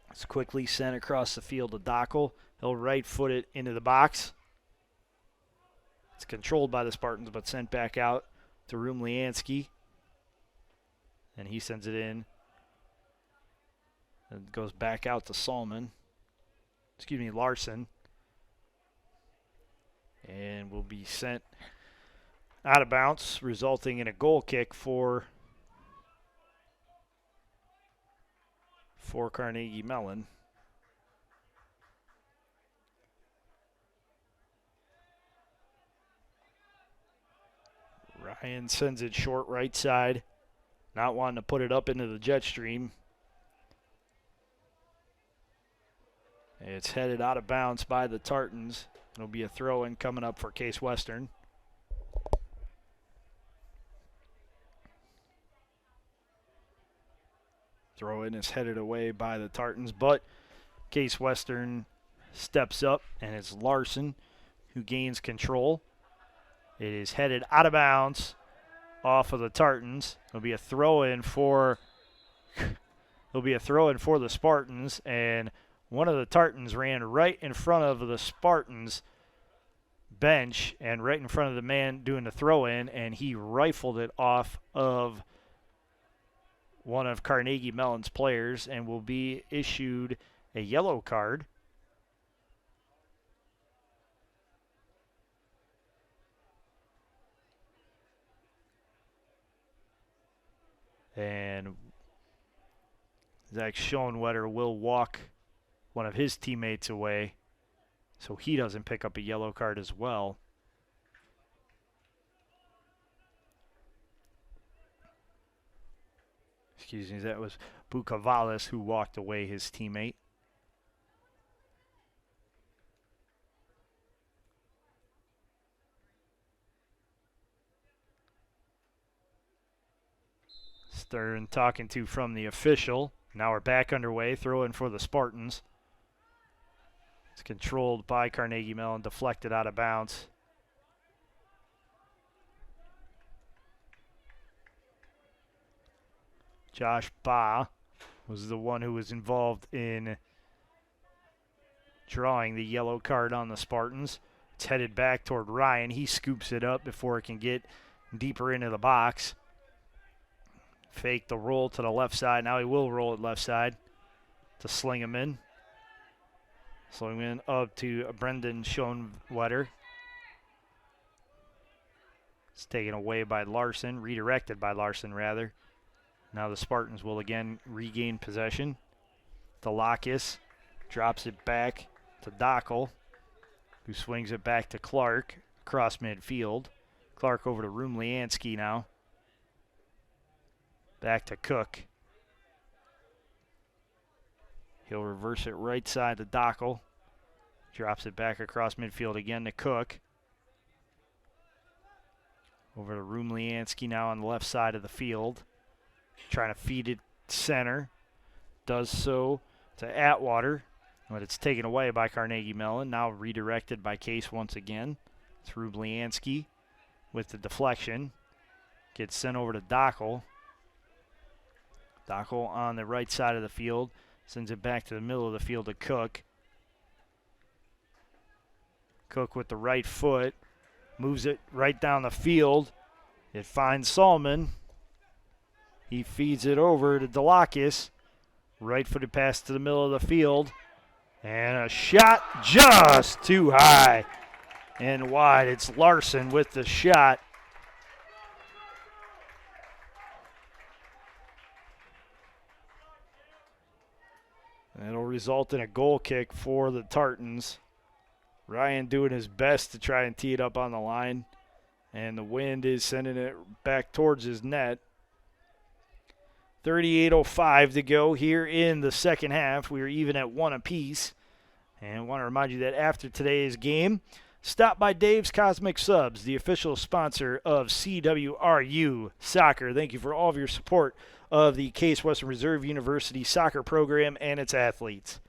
It's quickly sent across the field to Dockel. He'll right foot it into the box. It's controlled by the Spartans, but sent back out to Rumliansky. And he sends it in. It goes back out to Larson. And will be sent out of bounds, resulting in a goal kick for Carnegie Mellon. Ryan sends it short right side, not wanting to put it up into the jet stream. It's headed out of bounds by the Tartans. It'll be a throw-in coming up for Case Western. Throw-in is headed away by the Tartans, but Case Western steps up, and it's Larson who gains control. It is headed out of bounds off of the Tartans. It'll be a throw-in for the Spartans, and one of the Tartans ran right in front of the Spartans bench and right in front of the man doing the throw-in, and he rifled it off of one of Carnegie Mellon's players and will be issued a yellow card. And Zach Schoenwetter will walk one of his teammates away so he doesn't pick up a yellow card as well. Excuse me, that was Bukavalis who walked away his teammate. Stern talking to from the official. Now we're back underway. Throw in for the Spartans. It's controlled by Carnegie Mellon, deflected out of bounds. Josh Baugh was the one who was involved in drawing the yellow card on the Spartans. It's headed back toward Ryan. He scoops it up before it can get deeper into the box. Fake the roll to the left side. Now he will roll it left side to Slingerman. Slingerman up to Brendan Schoenwetter. It's taken away by Larson, redirected by Larson rather. Now the Spartans will again regain possession. Delakis drops it back to Dockel, who swings it back to Clark across midfield. Clark over to Rumliansky now. Back to Cook. He'll reverse it right side to Dockel. Drops it back across midfield again to Cook. Over to Rumliansky now on the left side of the field. Trying to feed it center. Does so to Atwater. But it's taken away by Carnegie Mellon. Now redirected by Case once again. It's Rumliansky with the deflection. Gets sent over to Dockel. Dockel on the right side of the field. Sends it back to the middle of the field to Cook. Cook with the right foot. Moves it right down the field. It finds Salmon. He feeds it over to Delakis. Right-footed pass to the middle of the field. And a shot just too high and wide. It's Larson with the shot. And it'll result in a goal kick for the Tartans. Ryan doing his best to try and tee it up on the line. And the wind is sending it back towards his net. 38:05 to go here in the second half. We are even at one apiece. And want to remind you that after today's game, stop by Dave's Cosmic Subs, the official sponsor of CWRU Soccer. Thank you for all of your support of the Case Western Reserve University soccer program and its athletes.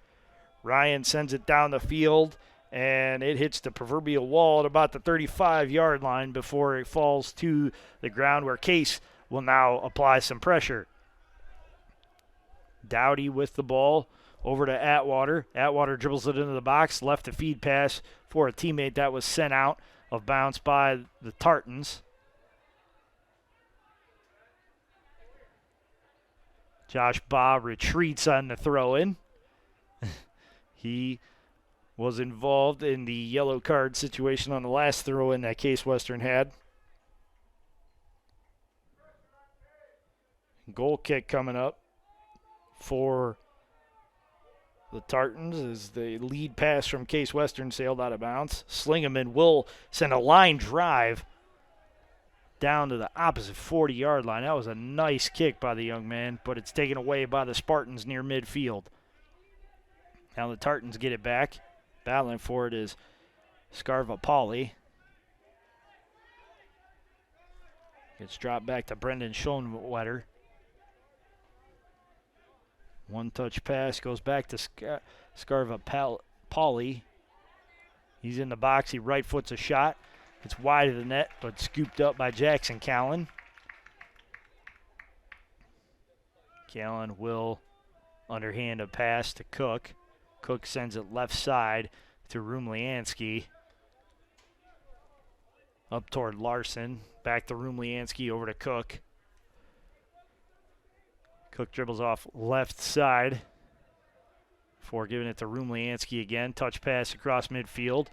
Ryan sends it down the field, and it hits the proverbial wall at about the 35-yard line before it falls to the ground, where Case will now apply some pressure. Dowdy with the ball over to Atwater. Atwater dribbles it into the box, left a feed pass for a teammate that was sent out of bounds by the Tartans. Josh Baugh retreats on the throw-in. He was involved in the yellow card situation on the last throw-in that Case Western had. Goal kick coming up for the Tartans as the lead pass from Case Western sailed out of bounds. Slingerman will send a line drive down to the opposite 40-yard line. That was a nice kick by the young man, but it's taken away by the Spartans near midfield. Now the Tartans get it back. Battling for it is Scarvapali. It's dropped back to Brendan Schoenwetter. One-touch pass goes back to Scarvapali. He's in the box. He right foots a shot. It's wide of the net, but scooped up by Jackson Callan. Callan will underhand a pass to Cook. Cook sends it left side to Rumliansky. Up toward Larson. Back to Rumliansky, over to Cook. Cook dribbles off left side before giving it to Rumliansky again. Touch pass across midfield.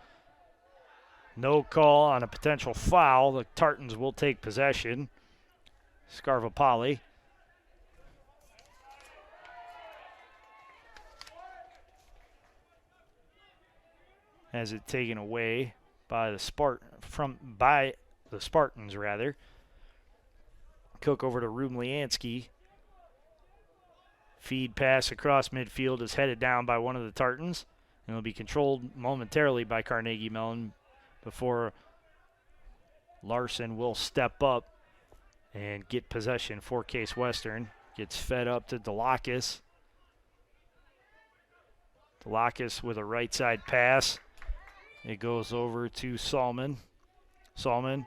No call on a potential foul. The Tartans will take possession. Scarvapali. Has it taken away by the Spartans rather. Cook over to Rumliansky. Feed pass across midfield is headed down by one of the Tartans, and will be controlled momentarily by Carnegie Mellon before Larson will step up and get possession for Case Western. Gets fed up to Delakis. Delakis with a right side pass. It goes over to Salmon. Salmon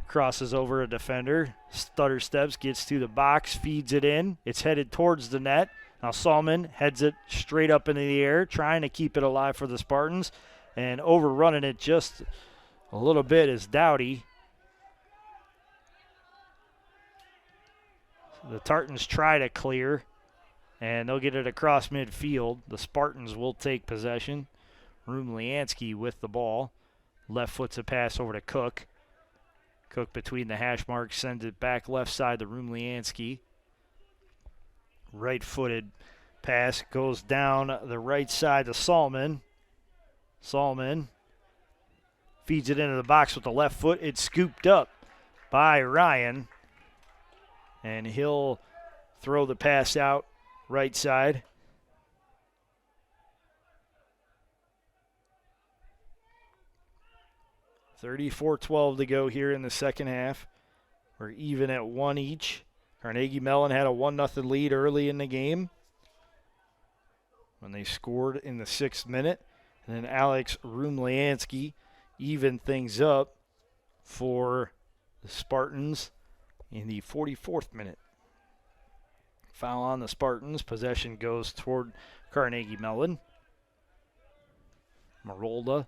crosses over a defender. Stutter steps, gets to the box, feeds it in. It's headed towards the net. Now Salmon heads it straight up into the air, trying to keep it alive for the Spartans. And overrunning it just a little bit is Dowdy. The Tartans try to clear, and they'll get it across midfield. The Spartans will take possession. Rumliansky with the ball. Left foots a pass over to Cook. Cook between the hash marks sends it back left side to Rumliansky. Right-footed pass goes down the right side to Salmon. Salmon feeds it into the box with the left foot. It's scooped up by Ryan. And he'll throw the pass out right side. .34-12 to go here in the second half. We're even at one each. Carnegie Mellon had a 1-0 lead early in the game when they scored in the 6th minute. And then Alex Rumliansky evened things up for the Spartans in the 44th minute. Foul on the Spartans. Possession goes toward Carnegie Mellon. Marolda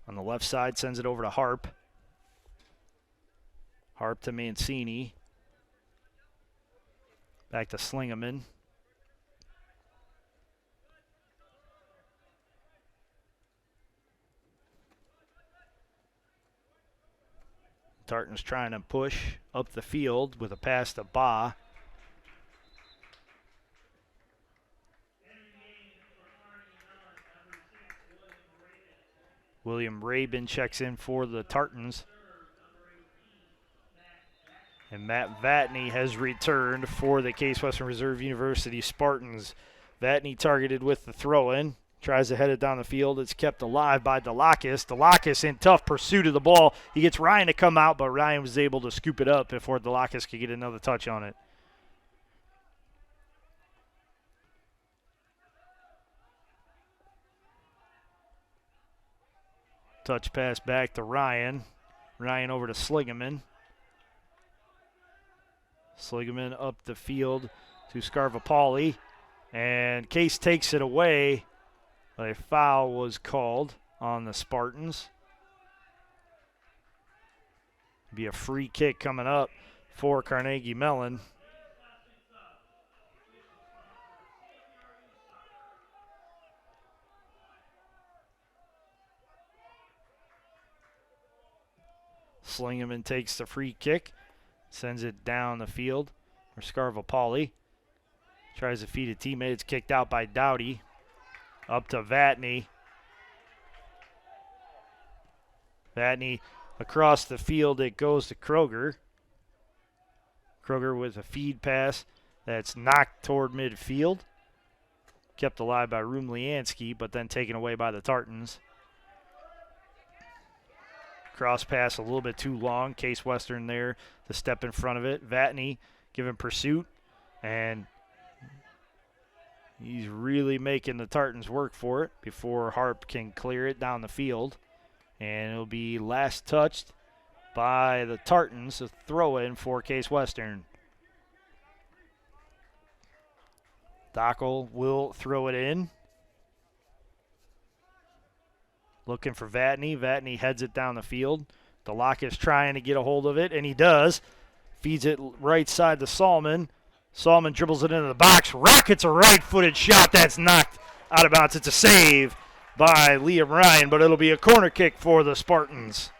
on the left side sends it over to Harp. Harp to Mancini. Back to Slingerman. Tartan's trying to push up the field with a pass to Baugh. William Rabin checks in for the Tartans. And Matt Vatney has returned for the Case Western Reserve University Spartans. Vatney targeted with the throw-in. Tries to head it down the field. It's kept alive by Delakis. Delakis in tough pursuit of the ball. He gets Ryan to come out, but Ryan was able to scoop it up before Delakis could get another touch on it. Touch pass back to Ryan. Ryan over to Sligaman. Sligaman up the field to Scarvapali. And Case takes it away. A foul was called on the Spartans. Be a free kick coming up for Carnegie Mellon. Slingerman takes the free kick, sends it down the field for Scarvapali. Tries to feed a teammate. It's kicked out by Dowdy. Up to Vatney. Vatney across the field. It goes to Kroger. Kroger with a feed pass that's knocked toward midfield. Kept alive by Rumliansky, but then taken away by the Tartans. Cross pass a little bit too long. Case Western there to step in front of it. Vatney giving pursuit, and he's really making the Tartans work for it before Harp can clear it down the field. And it'll be last touched by the Tartans, a throw-in for Case Western. Dockel will throw it in. Looking for Vatney. Vatney heads it down the field. Delakis trying to get a hold of it, and he does. Feeds it right side to Salmon. Salmon dribbles it into the box. Rockets a right-footed shot that's knocked out of bounds. It's a save by Liam Ryan, but it'll be a corner kick for the Spartans.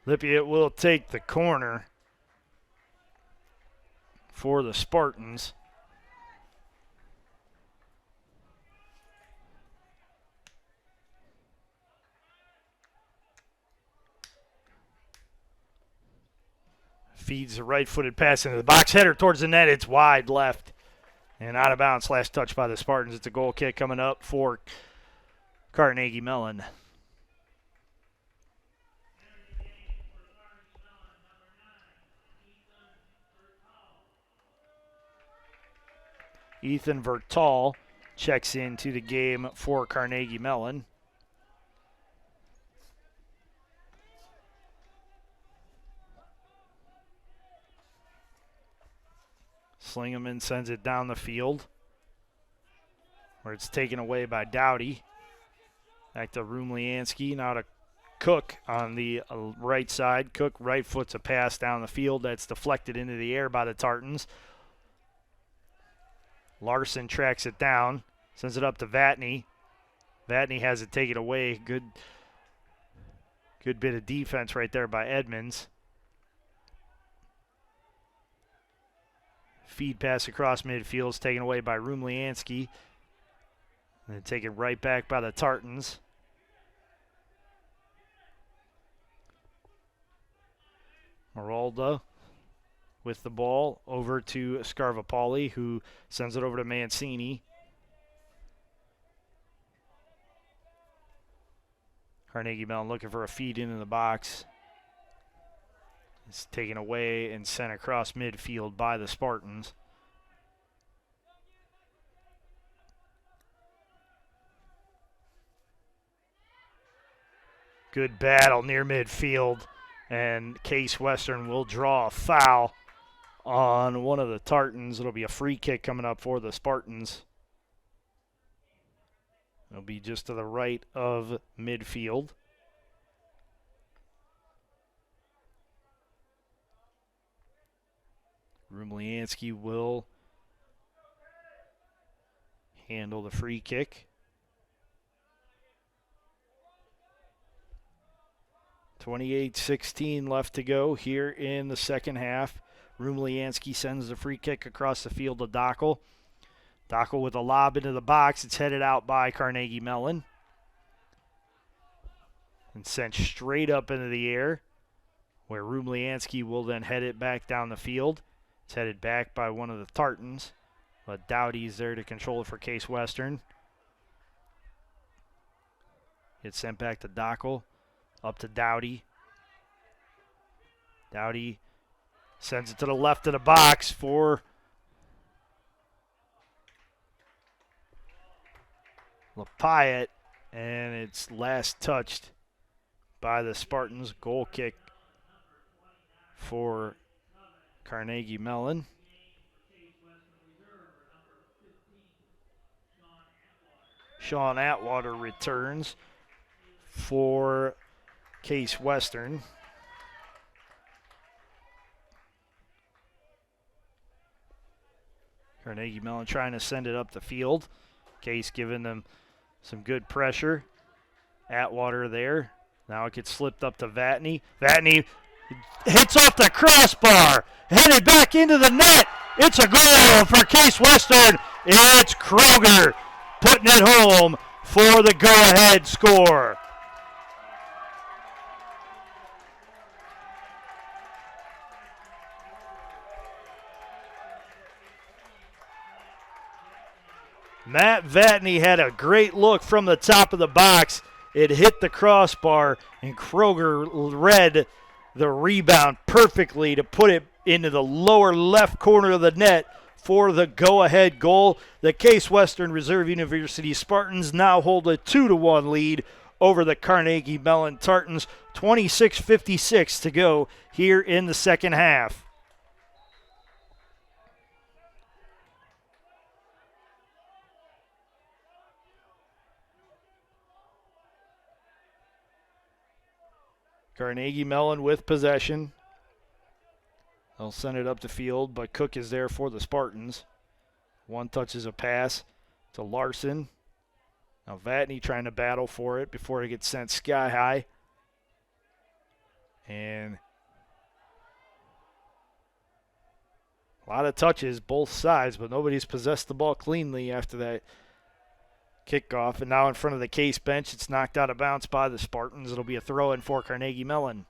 Lippiett will take the corner for the Spartans. Feeds a right-footed pass into the box. Header towards the net. It's wide left and out of bounds. Last touch by the Spartans. It's a goal kick coming up for Carnegie Mellon. Ethan Vertal checks into the game for Carnegie Mellon. Slingerman sends it down the field, where it's taken away by Dowdy. Back to Rumliansky, now to Cook on the right side. Cook right foots a pass down the field that's deflected into the air by the Tartans. Larson tracks it down, sends it up to Vatney. Vatney has it taken away. Good bit of defense right there by Edmonds. Feed pass across midfield is taken away by Rumliansky. And then taken right back by the Tartans. Marolda with the ball over to Scarvapali, who sends it over to Mancini. Carnegie Mellon looking for a feed into the box. It's taken away and sent across midfield by the Spartans. Good battle near midfield, and Case Western will draw a foul on one of the Tartans. It'll be a free kick coming up for the Spartans. It'll be just to the right of midfield. Rumliansky will handle the free kick. 28-16 left to go here in the second half. Rumliansky sends the free kick across the field to Dockel. Dockel with a lob into the box. It's headed out by Carnegie Mellon. and sent straight up into the air, where Rumliansky will then head it back down the field. It's headed back by one of the Tartans, but Dowdy's there to control it for Case Western. It's sent back to Dockel, up to Dowdy. Dowdy sends it to the left of the box for LaPayette, and it's last touched by the Spartans. Goal kick for Carnegie Mellon. Sean Atwater returns for Case Western. Carnegie Mellon trying to send it up the field. Case giving them some good pressure. Atwater there. Now it gets slipped up to Vatney. Vatney hits off the crossbar. Headed back into the net. It's a goal for Case Western. It's Kroger putting it home for the go-ahead score. Matt Vatney had a great look from the top of the box. It hit the crossbar, and Kroger read the rebound perfectly to put it into the lower left corner of the net for the go-ahead goal. The Case Western Reserve University Spartans now hold a 2-1 lead over the Carnegie Mellon Tartans. 26:56 to go here in the second half. Carnegie Mellon with possession. They'll send it up the field, but Cook is there for the Spartans. One touches a pass to Larson. Now Vatney trying to battle for it before it gets sent sky high. And a lot of touches, both sides, but nobody's possessed the ball cleanly after that kickoff. And now in front of the Case bench, it's knocked out of bounds by the Spartans. It'll be a throw-in for Carnegie Mellon.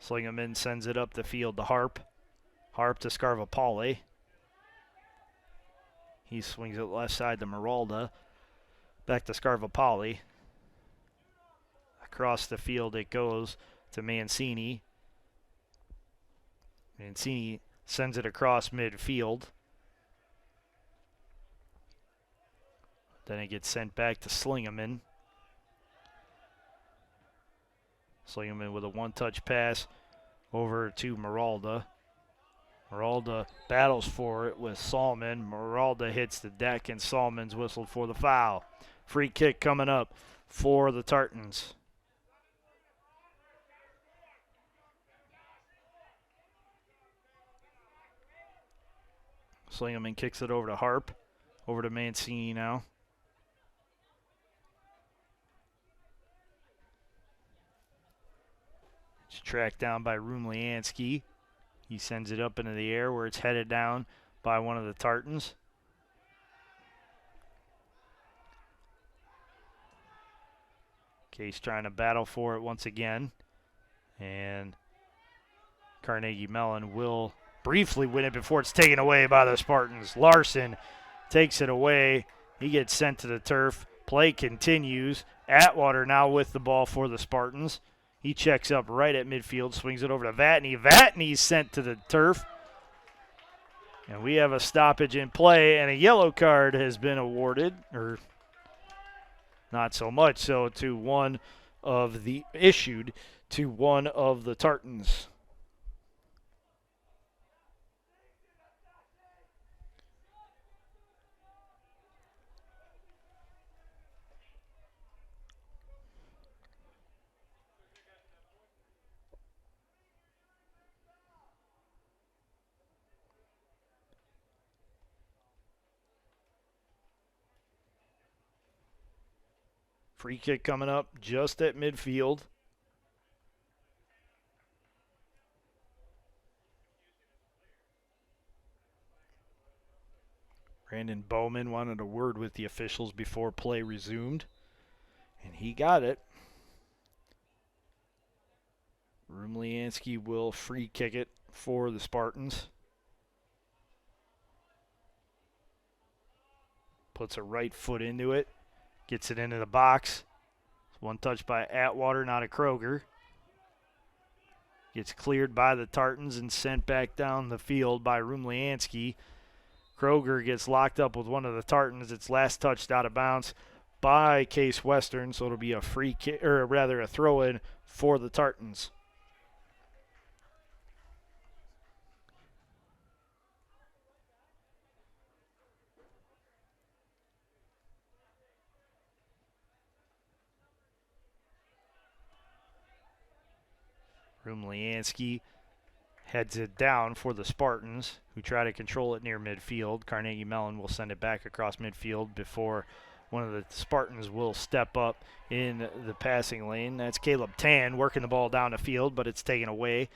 Slingerman sends it up the field to Harp. Harp to Scarvapale. He swings it left side to Maralda. Back to Scarvapale. Across the field it goes to Mancini. Mancini sends it across midfield. Then it gets sent back to Slingerman. Slingerman with a one-touch pass over to Maralda. Maralda battles for it with Salmon. Maralda hits the deck, and Salmon's whistled for the foul. Free kick coming up for the Tartans. Slingerman kicks it over to Harp. Over to Mancini now. It's tracked down by Rumliansky. He sends it up into the air where it's headed down by one of the Tartans. Case trying to battle for it once again. And Carnegie Mellon will briefly win it before it's taken away by the Spartans. Larson takes it away. He gets sent to the turf. Play continues. Atwater now with the ball for the Spartans. He checks up right at midfield, swings it over to Vatney. Vatney's sent to the turf. And we have a stoppage in play, and a yellow card has been awarded, or not so much so, to one of the issued to one of the Tartans. Free kick coming up just at midfield. Brandon Bowman wanted a word with the officials before play resumed, and he got it. Rumliansky will free kick it for the Spartans. Puts a right foot into it. Gets it into the box. One touch by Atwater, not a Kroger. Gets cleared by the Tartans and sent back down the field by Rumliansky. Kroger gets locked up with one of the Tartans. It's last touched out of bounds by Case Western, so it'll be a free kick, or rather a throw-in for the Tartans. Rumliansky heads it down for the Spartans, who try to control it near midfield. Carnegie Mellon will send it back across midfield before one of the Spartans will step up in the passing lane. That's Caleb Tan working the ball down the field, but it's taken away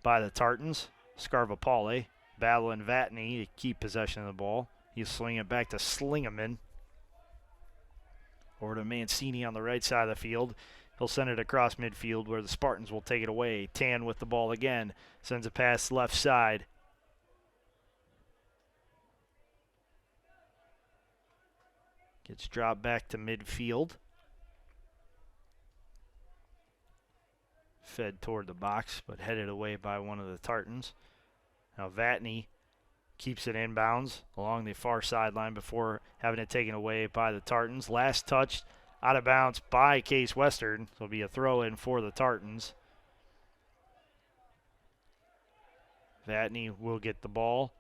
by the Tartans. Scarvapale battling Vatney to keep possession of the ball. He's swinging it back to Slingerman. Over to Mancini on the right side of the field. He'll send it across midfield where the Spartans will take it away. Tan with the ball again. Sends a pass left side. Gets dropped back to midfield. Fed toward the box, but headed away by one of the Tartans. Now Vatney keeps it inbounds along the far sideline before having it taken away by the Tartans. Last touch out of bounds by Case Western. So it'll be a throw-in for the Tartans. Vatney will get the ball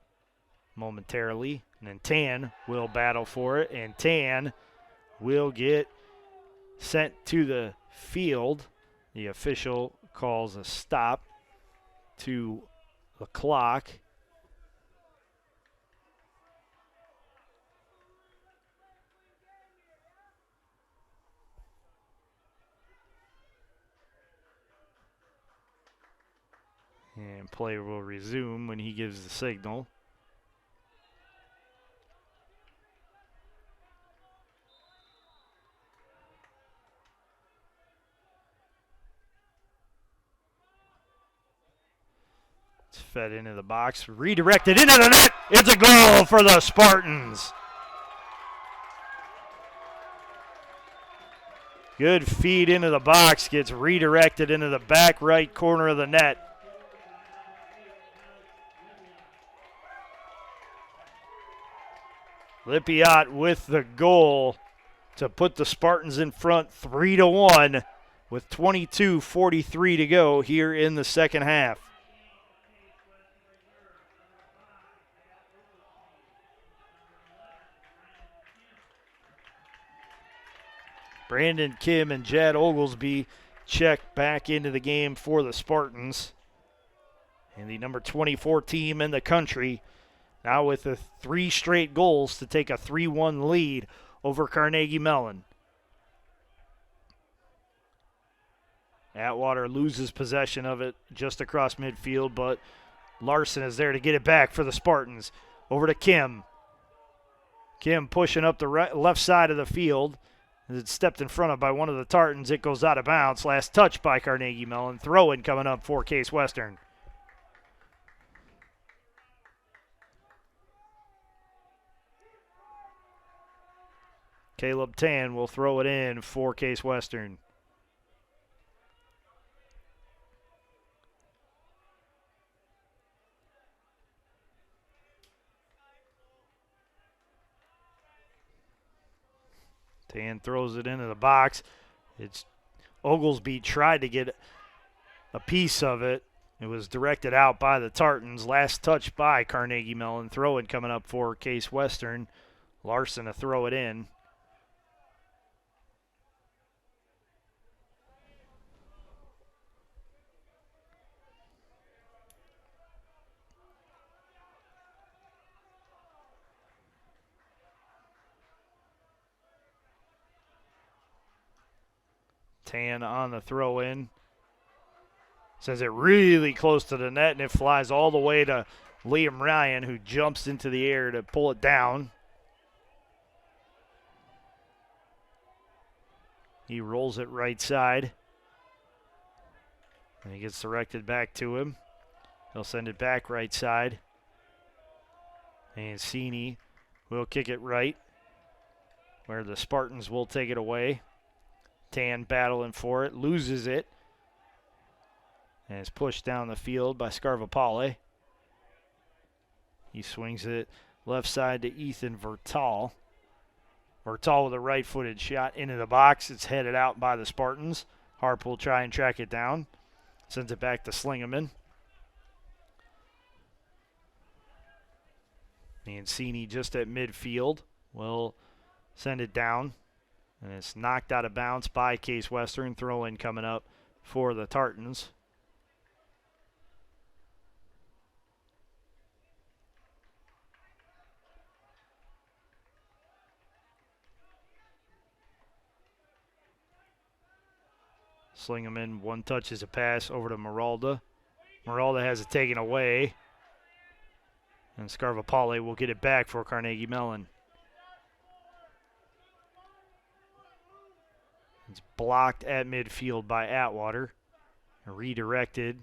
momentarily, and then Tan will battle for it, and Tan will get sent to the field. The official calls a stop to the clock. And play will resume when he gives the signal. It's fed into the box, redirected into the net. It's a goal for the Spartans. Good feed into the box, gets redirected into the back right corner of the net. Lipiot with the goal to put the Spartans in front 3-1 with 22:43 to go here in the second half. Brandon Kim and Jad Oglesby check back into the game for the Spartans. And the number 24 team in the country, now with the 3 straight goals to take a 3-1 lead over Carnegie Mellon. Atwater loses possession of it just across midfield, but Larson is there to get it back for the Spartans. Over to Kim. Kim pushing up the left side of the field. As it's stepped in front of by one of the Tartans, it goes out of bounds. Last touch by Carnegie Mellon. Throw-in coming up for Case Western. Caleb Tan will throw it in for Case Western. Tan throws it into the box. It's Oglesby tried to get a piece of it. It was directed out by the Tartans. Last touch by Carnegie Mellon. Throw-in coming up for Case Western. Larson to throw it in. Tan on the throw-in. Sends it really close to the net, and it flies all the way to Liam Ryan, who jumps into the air to pull it down. He rolls it right side. And he gets directed back to him. He'll send it back right side. Mancini will kick it right, where the Spartans will take it away. Tan battling for it, loses it, and is pushed down the field by Scarvapale. He swings it left side to Ethan Vertal. Vertal with a right-footed shot into the box. It's headed out by the Spartans. Harp will try and track it down. Sends it back to Slingerman. Mancini just at midfield will send it down. And it's knocked out of bounds by Case Western. Throw in coming up for the Tartans. Slingerman, one touch is a pass over to Maralda. Maralda has it taken away. And Scarvapale will get it back for Carnegie Mellon. It's blocked at midfield by Atwater. Redirected.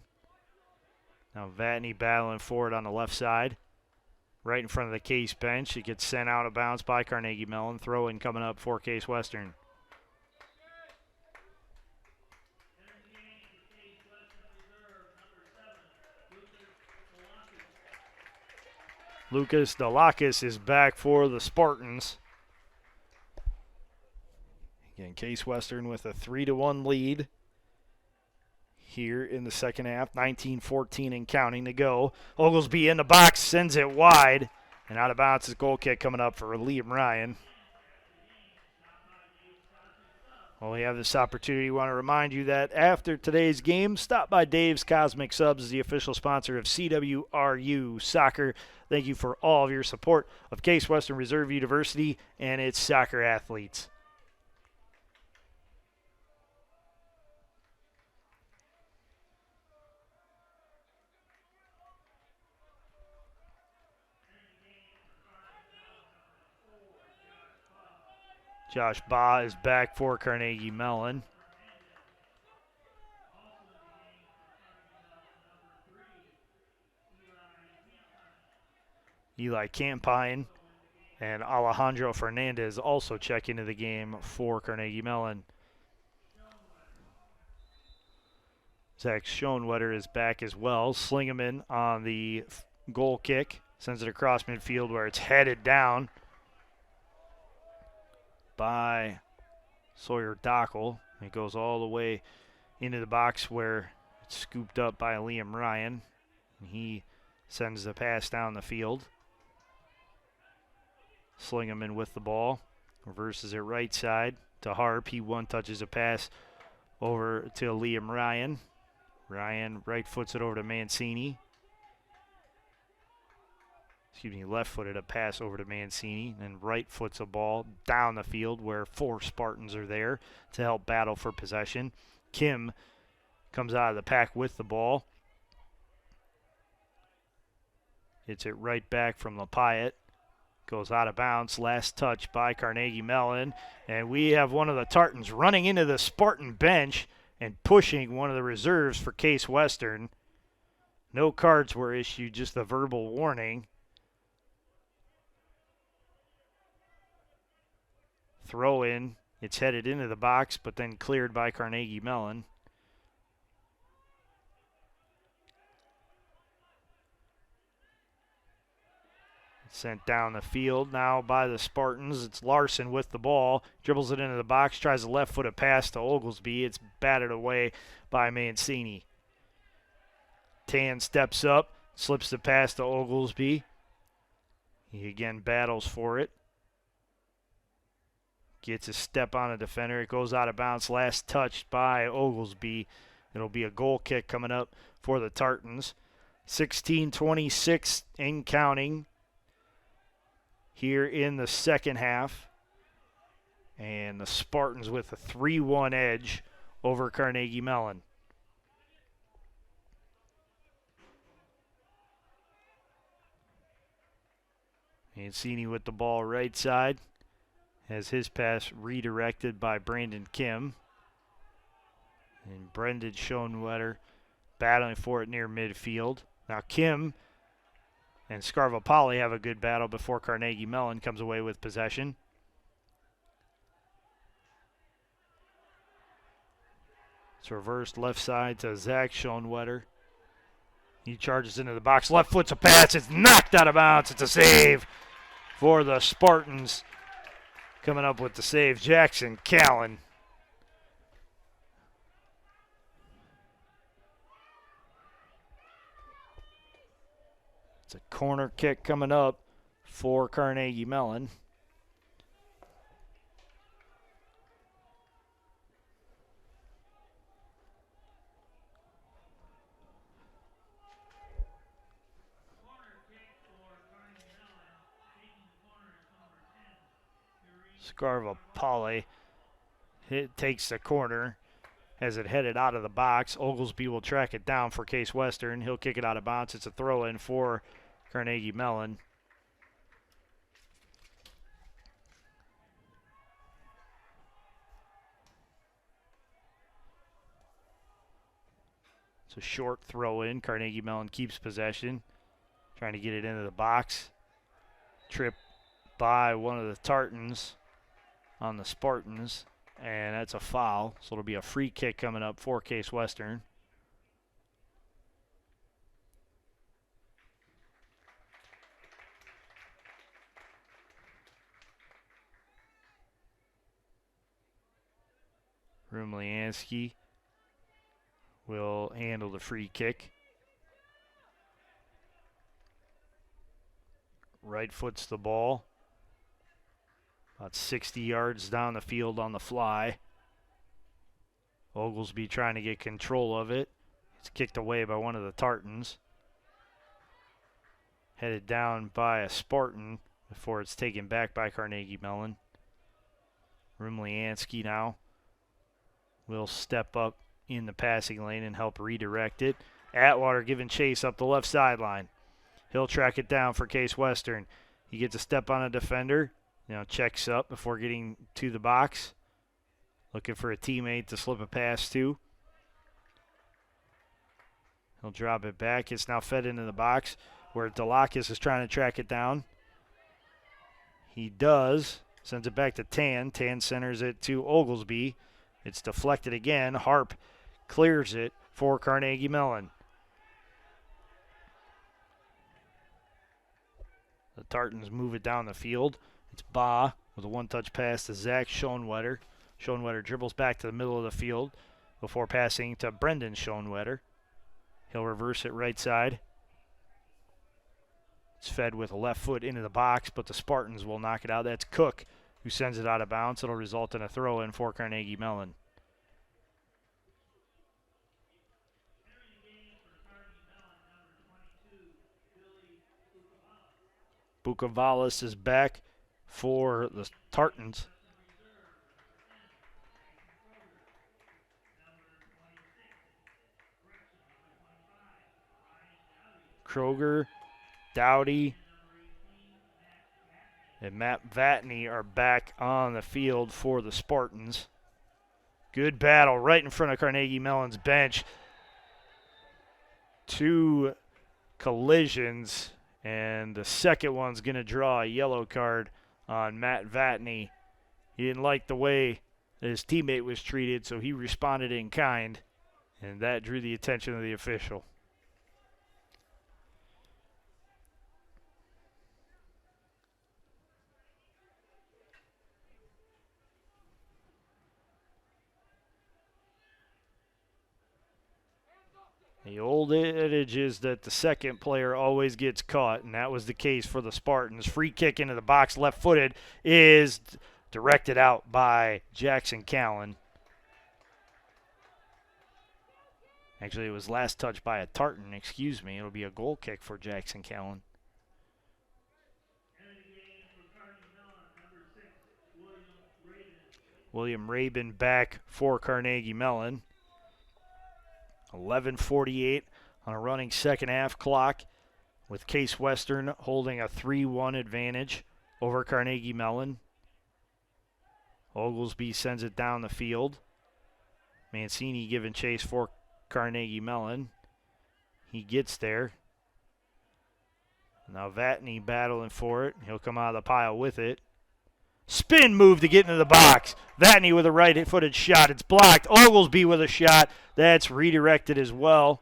Now Vatney battling for it on the left side. Right in front of the Case bench. It gets sent out of bounds by Carnegie Mellon. Throw in coming up for Case Western. Lucas Delacus is back for the Spartans. Again, Case Western with a 3-1 lead here in the second half. 19-14 and counting to go. Oglesby in the box, sends it wide. And out of bounds is goal kick coming up for Liam Ryan. Well, we have this opportunity. We want to remind you that after today's game, stop by Dave's Cosmic Subs, the official sponsor of CWRU Soccer. Thank you for all of your support of Case Western Reserve University and its soccer athletes. Josh Baugh is back for Carnegie Mellon. Eli Campine and Alejandro Fernandez also check into the game for Carnegie Mellon. Zach Schoenwetter is back as well. Slingerman on the goal kick. Sends it across midfield where it's headed down by Sawyer Dockel. It goes all the way into the box where it's scooped up by Liam Ryan. And he sends the pass down the field. Slingerman with the ball. Reverses it right side to Harp. He one touches a pass over to Liam Ryan. Ryan right foots it over to Mancini. Left footed a pass over to Mancini, and right foots a ball down the field where four Spartans are there to help battle for possession. Kim comes out of the pack with the ball. Hits it right back from LaPayette. Goes out of bounds. Last touch by Carnegie Mellon. And we have one of the Tartans running into the Spartan bench and pushing one of the reserves for Case Western. No cards were issued, just a verbal warning. Throw in. It's headed into the box, but then cleared by Carnegie Mellon. Sent down the field now by the Spartans. It's Larson with the ball. Dribbles it into the box. Tries a left-footed pass to Oglesby. It's batted away by Mancini. Tan steps up. Slips the pass to Oglesby. He again battles for it. Gets a step on a defender. It goes out of bounds. Last touched by Oglesby. It'll be a goal kick coming up for the Tartans. 16-26 and counting here in the second half. And the Spartans with a 3-1 edge over Carnegie Mellon. Mancini with the ball right side. Has his pass redirected by Brandon Kim. And Brendan Schoenwetter battling for it near midfield. Now Kim and Scarvapali have a good battle before Carnegie Mellon comes away with possession. It's reversed left side to Zach Schoenwetter. He charges into the box. Left foot's a pass. It's knocked out of bounds. It's a save for the Spartans. Coming up with the save, Jackson Callan. It's a corner kick coming up for Carnegie Mellon. Scarvapali takes the corner as it headed out of the box. Oglesby will track it down for Case Western. He'll kick it out of bounds. It's a throw-in for Carnegie Mellon. It's a short throw-in. Carnegie Mellon keeps possession, trying to get it into the box. Trip by one of the Tartans on the Spartans, and that's a foul. So it'll be a free kick coming up for Case Western. Rumliansky will handle the free kick. Right foot's the ball. About 60 yards down the field on the fly. Oglesby trying to get control of it. It's kicked away by one of the Tartans. Headed down by a Spartan before it's taken back by Carnegie Mellon. Rumliansky now will step up in the passing lane and help redirect it. Atwater giving chase up the left sideline. He'll track it down for Case Western. He gets a step on a defender. Checks up before getting to the box. Looking for a teammate to slip a pass to. He'll drop it back. It's now fed into the box where Delakis is trying to track it down. He does. Sends it back to Tan. Tan centers it to Oglesby. It's deflected again. Harp clears it for Carnegie Mellon. The Tartans move it down the field. It's Ba with a one-touch pass to Zach Schoenwetter. Schoenwetter dribbles back to the middle of the field before passing to Brendan Schoenwetter. He'll reverse it right side. It's fed with a left foot into the box, but the Spartans will knock it out. That's Cook who sends it out of bounds. It'll result in a throw-in for Carnegie Mellon. Bukavalis is back for the Tartans. Kroger, Dowdy, and Matt Vatney are back on the field for the Spartans. Good battle right in front of Carnegie Mellon's bench. Two collisions, and the second one's going to draw a yellow card on Matt Vatney. He didn't like the way his teammate was treated, so he responded in kind, and that drew the attention of the official. The old adage is that the second player always gets caught, and that was the case for the Spartans. Free kick into the box, left-footed, is directed out by Jackson Callan. Actually, it was last touched by a Tartan, excuse me. It'll be a goal kick for Jackson Callan. William Rabin back for Carnegie Mellon. 11:48 on a running second half clock. with Case Western holding a 3-1 advantage over Carnegie Mellon. Oglesby sends it down the field. Mancini giving chase for Carnegie Mellon. He gets there. Now Vatney battling for it. He'll come out of the pile with it. Spin move to get into the box. Vatney with a right-footed shot. It's blocked. Oglesby with a shot. That's redirected as well.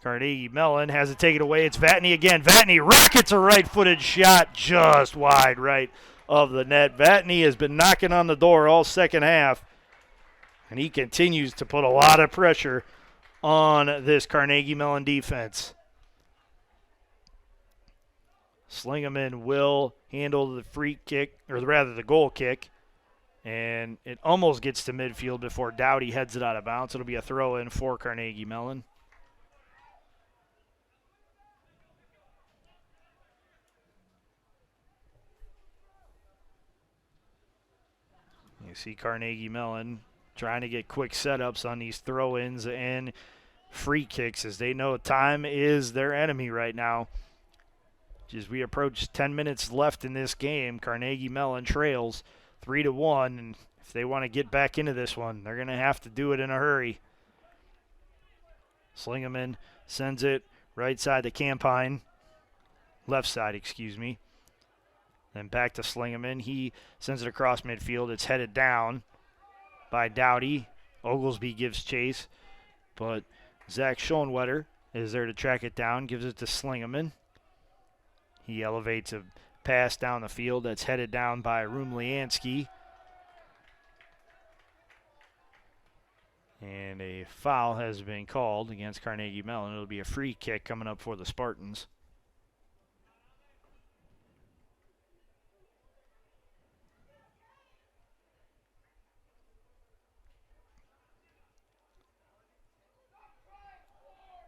Carnegie Mellon has it taken away. It's Vatney again. Vatney rockets a right-footed shot just wide right of the net. Vatney has been knocking on the door all second half, and he continues to put a lot of pressure on this Carnegie Mellon defense. Slingerman will handle the free kick, or rather the goal kick, and it almost gets to midfield before Dowdy heads it out of bounds. It'll be a throw-in for Carnegie Mellon. You see Carnegie Mellon trying to get quick setups on these throw-ins and free kicks, as they know time is their enemy right now. As we approach 10 minutes left in this game, Carnegie Mellon trails 3-1, and if they want to get back into this one, they're going to have to do it in a hurry. Slingerman sends it right side to Campine, left side, excuse me. Then back to Slingerman. He sends it across midfield. It's headed down by Dowdy. Oglesby gives chase, but Zach Schoenwetter is there to track it down, gives it to Slingerman. He elevates a pass down the field that's headed down by Rumliansky. And a foul has been called against Carnegie Mellon. It'll be a free kick coming up for the Spartans.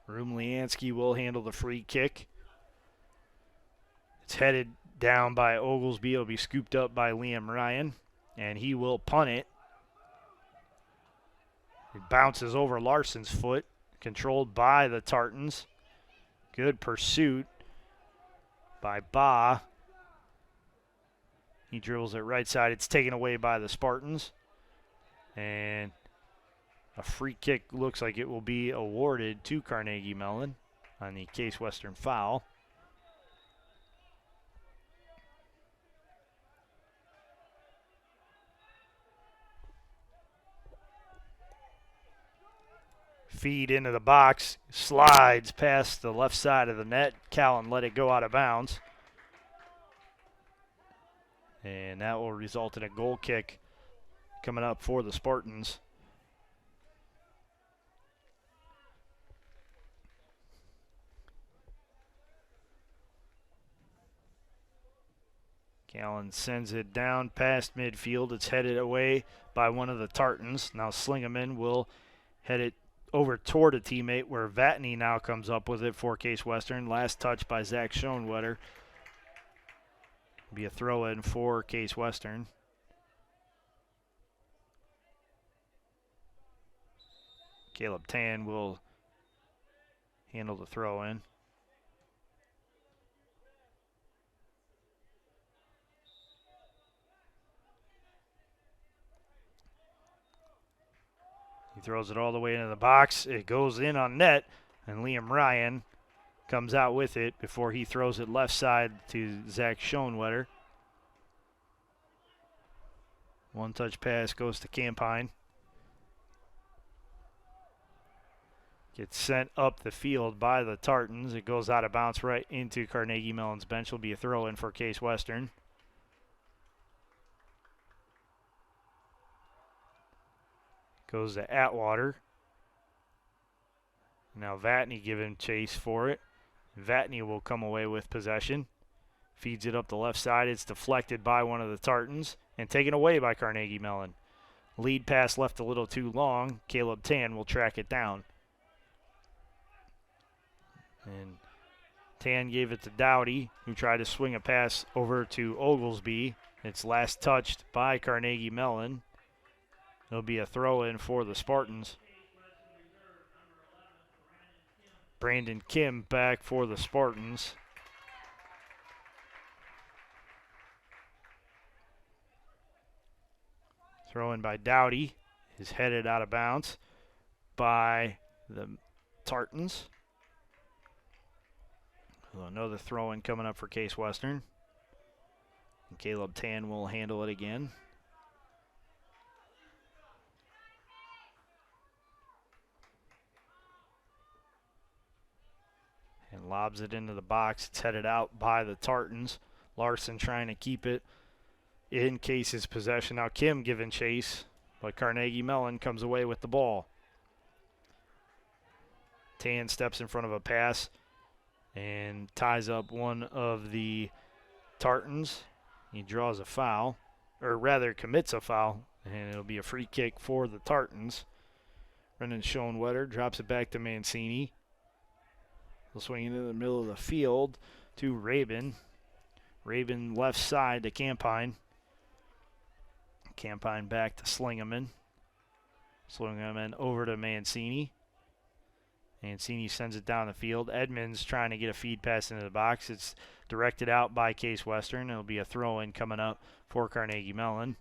Rumliansky will handle the free kick. It's headed down by Oglesby. It'll be scooped up by Liam Ryan, and he will punt it. It bounces over Larson's foot, controlled by the Tartans. Good pursuit by Ba. He dribbles it right side. It's taken away by the Spartans. And a free kick looks like it will be awarded to Carnegie Mellon on the Case Western foul. Feed into the box, slides past the left side of the net. Callan let it go out of bounds. And that will result in a goal kick coming up for the Spartans. Callan sends it down past midfield. It's headed away by one of the Tartans. Now Slingerman will head it over toward a teammate, where Vatney now comes up with it for Case Western. Last touch by Zach Schoenwetter. Be a throw-in for Case Western. Caleb Tan will handle the throw-in. He throws it all the way into the box. It goes in on net, and Liam Ryan comes out with it before he throws it left side to Zach Schoenwetter. One touch pass goes to Campine. Gets sent up the field by the Tartans. It goes out of bounds right into Carnegie Mellon's bench. Will be a throw-in for Case Western. Goes to Atwater. Now Vatney giving chase for it. Vatney will come away with possession. Feeds it up the left side. It's deflected by one of the Tartans and taken away by Carnegie Mellon. Lead pass left a little too long. Caleb Tan will track it down. And Tan gave it to Dowdy, who tried to swing a pass over to Oglesby. It's last touched by Carnegie Mellon. It'll be a throw-in for the Spartans. Brandon Kim back for the Spartans. Throw in by Dowdy is headed out of bounds by the Tartans. So another throw in coming up for Case Western. And Caleb Tan will handle it again. And lobs it into the box. It's headed out by the Tartans. Larson trying to keep it in Case's possession. Now Kim giving chase, but Carnegie Mellon comes away with the ball. Tan steps in front of a pass and ties up one of the Tartans. He draws a foul, or rather commits a foul, and it'll be a free kick for the Tartans. Brendan Schoenwetter drops it back to Mancini. He'll swing into the middle of the field to Rabin. Rabin left side to Campine. Campine back to Slingerman. Slingerman over to Mancini. Mancini sends it down the field. Edmonds trying to get a feed pass into the box. It's directed out by Case Western. It'll be a throw-in coming up for Carnegie Mellon.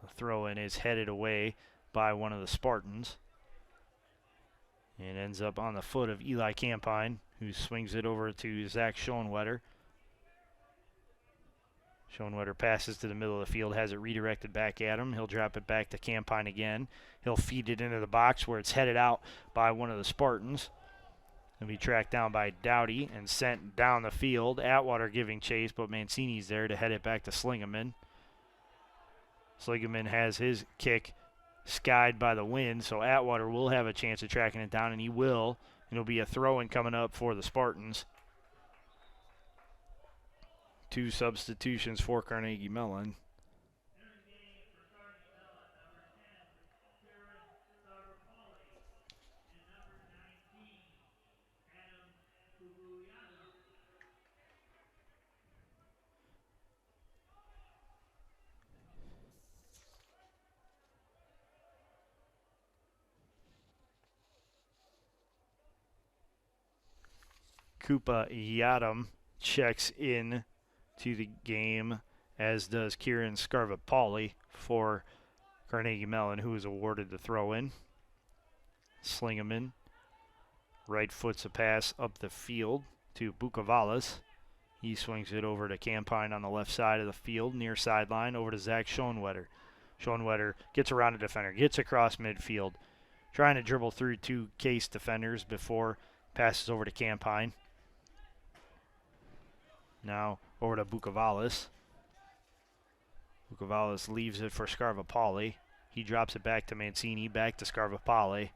The throw-in is headed away by one of the Spartans. And ends up on the foot of Eli Campine, who swings it over to Zach Schoenwetter. Schoenwetter passes to the middle of the field, has it redirected back at him. He'll drop it back to Campine again. He'll feed it into the box where it's headed out by one of the Spartans. It'll be tracked down by Dowdy and sent down the field. Atwater giving chase, but Mancini's there to head it back to Slingerman. Slingerman has his kick skied by the wind, so Atwater will have a chance of tracking it down, and he will. It'll be a throw-in coming up for the Spartans. 2 substitutions for Carnegie Mellon. Koopa Yadam checks in to the game, as does Kieran Scarvapali for Carnegie Mellon, who is awarded the throw-in. Slingerman right foots a pass up the field to Bucavalas. He swings it over to Campine on the left side of the field, near sideline, over to Zach Schoenwetter. Schoenwetter gets around a defender, gets across midfield, trying to dribble through 2 Case defenders before passes over to Campine. Now over to Bucavalas. Bucavalas leaves it for Scarvapali. He drops it back to Mancini, back to Scarvapali.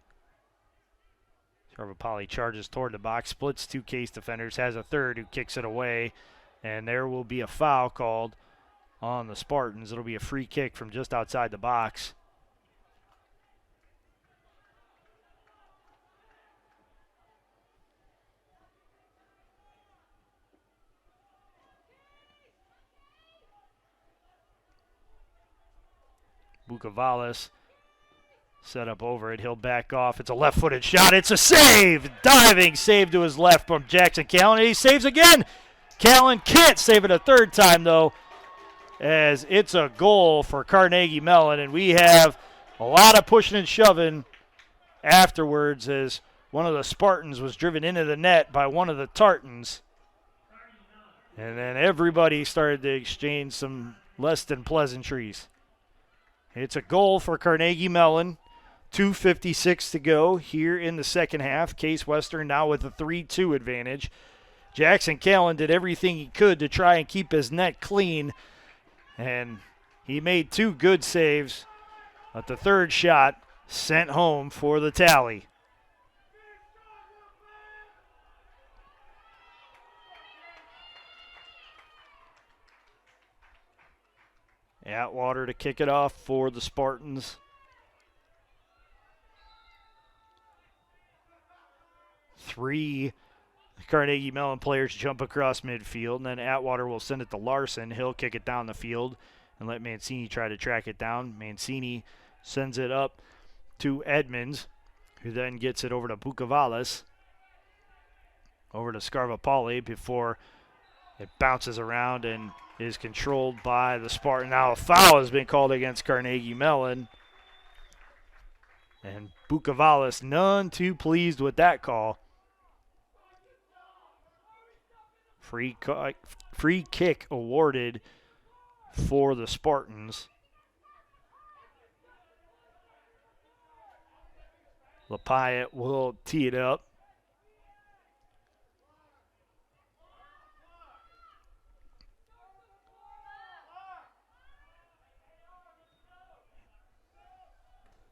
Scarvapali charges toward the box, splits 2 Case defenders, has a third who kicks it away, and there will be a foul called on the Spartans. It'll be a free kick from just outside the box. Bucavalas set up over it. He'll back off. It's a left-footed shot. It's a save! Diving save to his left from Jackson Callan. And he saves again. Callan can't save it a third time, though, as it's a goal for Carnegie Mellon. And we have a lot of pushing and shoving afterwards, as one of the Spartans was driven into the net by one of the Tartans. And then everybody started to exchange some less than pleasantries. It's a goal for Carnegie Mellon. 2:56 to go here in the second half. Case Western now with a 3-2 advantage. Jackson Callan did everything he could to try and keep his net clean, and he made 2 good saves, but the third shot sent home for the tally. Atwater to kick it off for the Spartans. 3 Carnegie Mellon players jump across midfield, and then Atwater will send it to Larson. He'll kick it down the field, and let Mancini try to track it down. Mancini sends it up to Edmonds, who then gets it over to Bucavalis, over to Scarvapali before it bounces around and is controlled by the Spartan. Now a foul has been called against Carnegie Mellon. And Bucavalis none too pleased with that call. Free kick awarded for the Spartans. LaPayette will tee it up.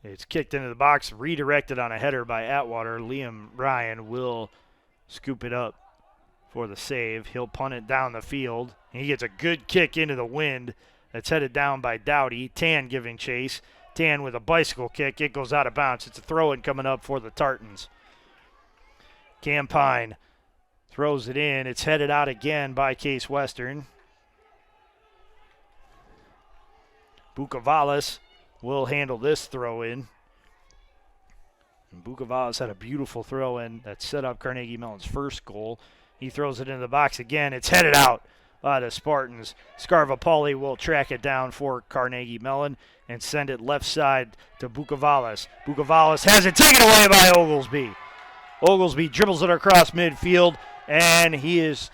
It's kicked into the box, redirected on a header by Atwater. Liam Ryan will scoop it up for the save. He'll punt it down the field. He gets a good kick into the wind. That's headed down by Dowdy. Tan giving chase. Tan with a bicycle kick. It goes out of bounds. It's a throw-in coming up for the Tartans. Campine throws it in. It's headed out again by Case Western. Bucavalis will handle this throw-in. And Bucavalis had a beautiful throw-in that set up Carnegie Mellon's first goal. He throws it into the box again. It's headed out by the Spartans. Scarvapali will track it down for Carnegie Mellon and send it left side to Bucavalis. Bucavalis has it taken away by Oglesby. Oglesby dribbles it across midfield, and he is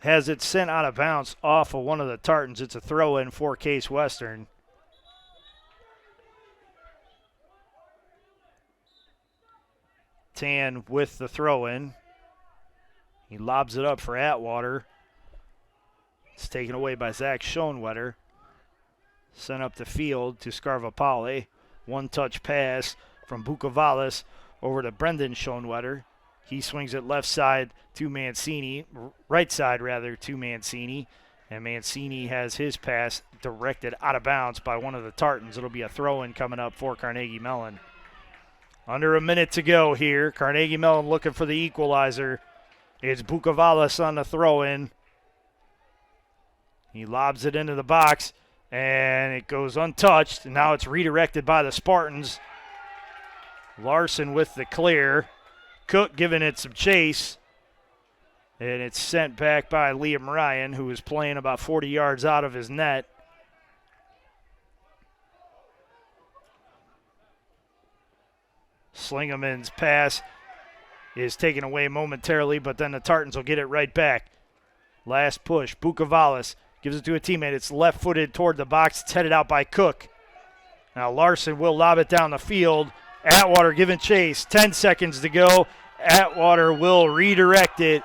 has it sent out of bounds off of one of the Tartans. It's a throw-in for Case Western. Tan with the throw-in. He lobs it up for Atwater. It's taken away by Zach Schoenwetter. Sent up the field to Scarvapali. One-touch pass from Bucavalis over to Brendan Schoenwetter. He swings it left side to Mancini, right side rather, to Mancini. And Mancini has his pass directed out of bounds by one of the Tartans. It'll be a throw-in coming up for Carnegie Mellon. Under a minute to go here. Carnegie Mellon looking for the equalizer. It's Bucavalis on the throw-in. He lobs it into the box, and it goes untouched. And now it's redirected by the Spartans. Larson with the clear. Cook giving it some chase. And it's sent back by Liam Ryan, who is playing about 40 yards out of his net. Slingerman's pass is taken away momentarily, but then the Tartans will get it right back. Last push. Bucavalis gives it to a teammate. It's left-footed toward the box. It's headed out by Cook. Now Larson will lob it down the field. Atwater giving chase. 10 seconds to go. Atwater will redirect it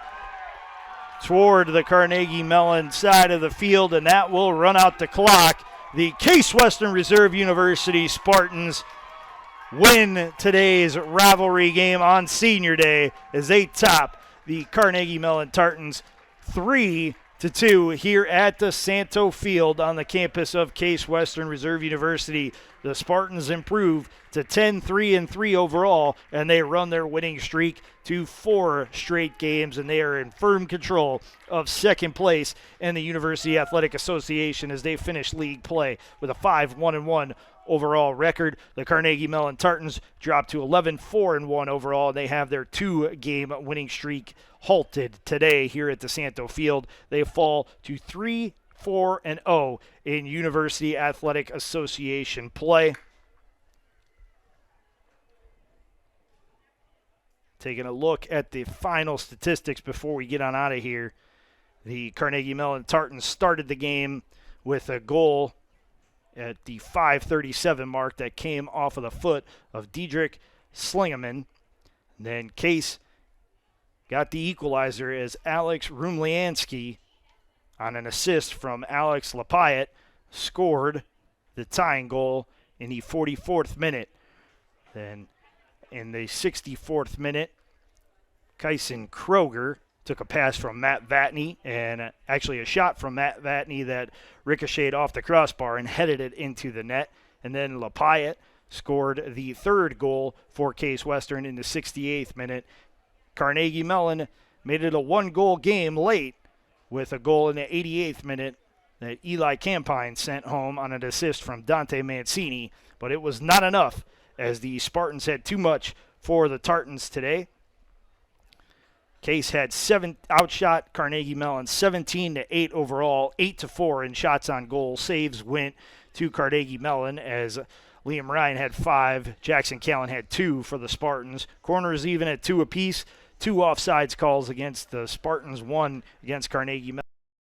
toward the Carnegie Mellon side of the field, and that will run out the clock. The Case Western Reserve University Spartans win today's rivalry game on Senior Day as they top the Carnegie Mellon Tartans 3-2 here at the Santo Field on the campus of Case Western Reserve University. The Spartans improve to 10-3-3 overall, and they run their winning streak to 4 straight games, and they are in firm control of second place in the University Athletic Association as they finish league play with a 5-1-1 overall record. The Carnegie Mellon Tartans drop to 11-4-1 overall, and they have their 2-game winning streak halted today here at the Santo Field. They fall to 3-4-0 in University Athletic Association play. Taking a look at the final statistics before we get on out of here. The Carnegie Mellon Tartans started the game with a goal at the 5:37 mark that came off of the foot of Diedrich Slingerman. Then Case got the equalizer as Alex Rumliansky, on an assist from Alex LaPayette, scored the tying goal in the 44th minute. Then in the 64th minute, Kyson Kroger took a pass from Matt Vatney, and actually a shot from Matt Vatney that ricocheted off the crossbar and headed it into the net. And then LaPayette scored the third goal for Case Western in the 68th minute. Carnegie Mellon made it a one-goal game late with a goal in the 88th minute that Eli Campine sent home on an assist from Dante Mancini, but it was not enough as the Spartans had too much for the Tartans today. Case had outshot Carnegie Mellon 17-8 overall, 8-4 in shots on goal. Saves went to Carnegie Mellon as Liam Ryan had 5, Jackson Callan had 2 for the Spartans. Corners even at 2 apiece. 2 offsides calls against the Spartans, 1 against Carnegie Mellon.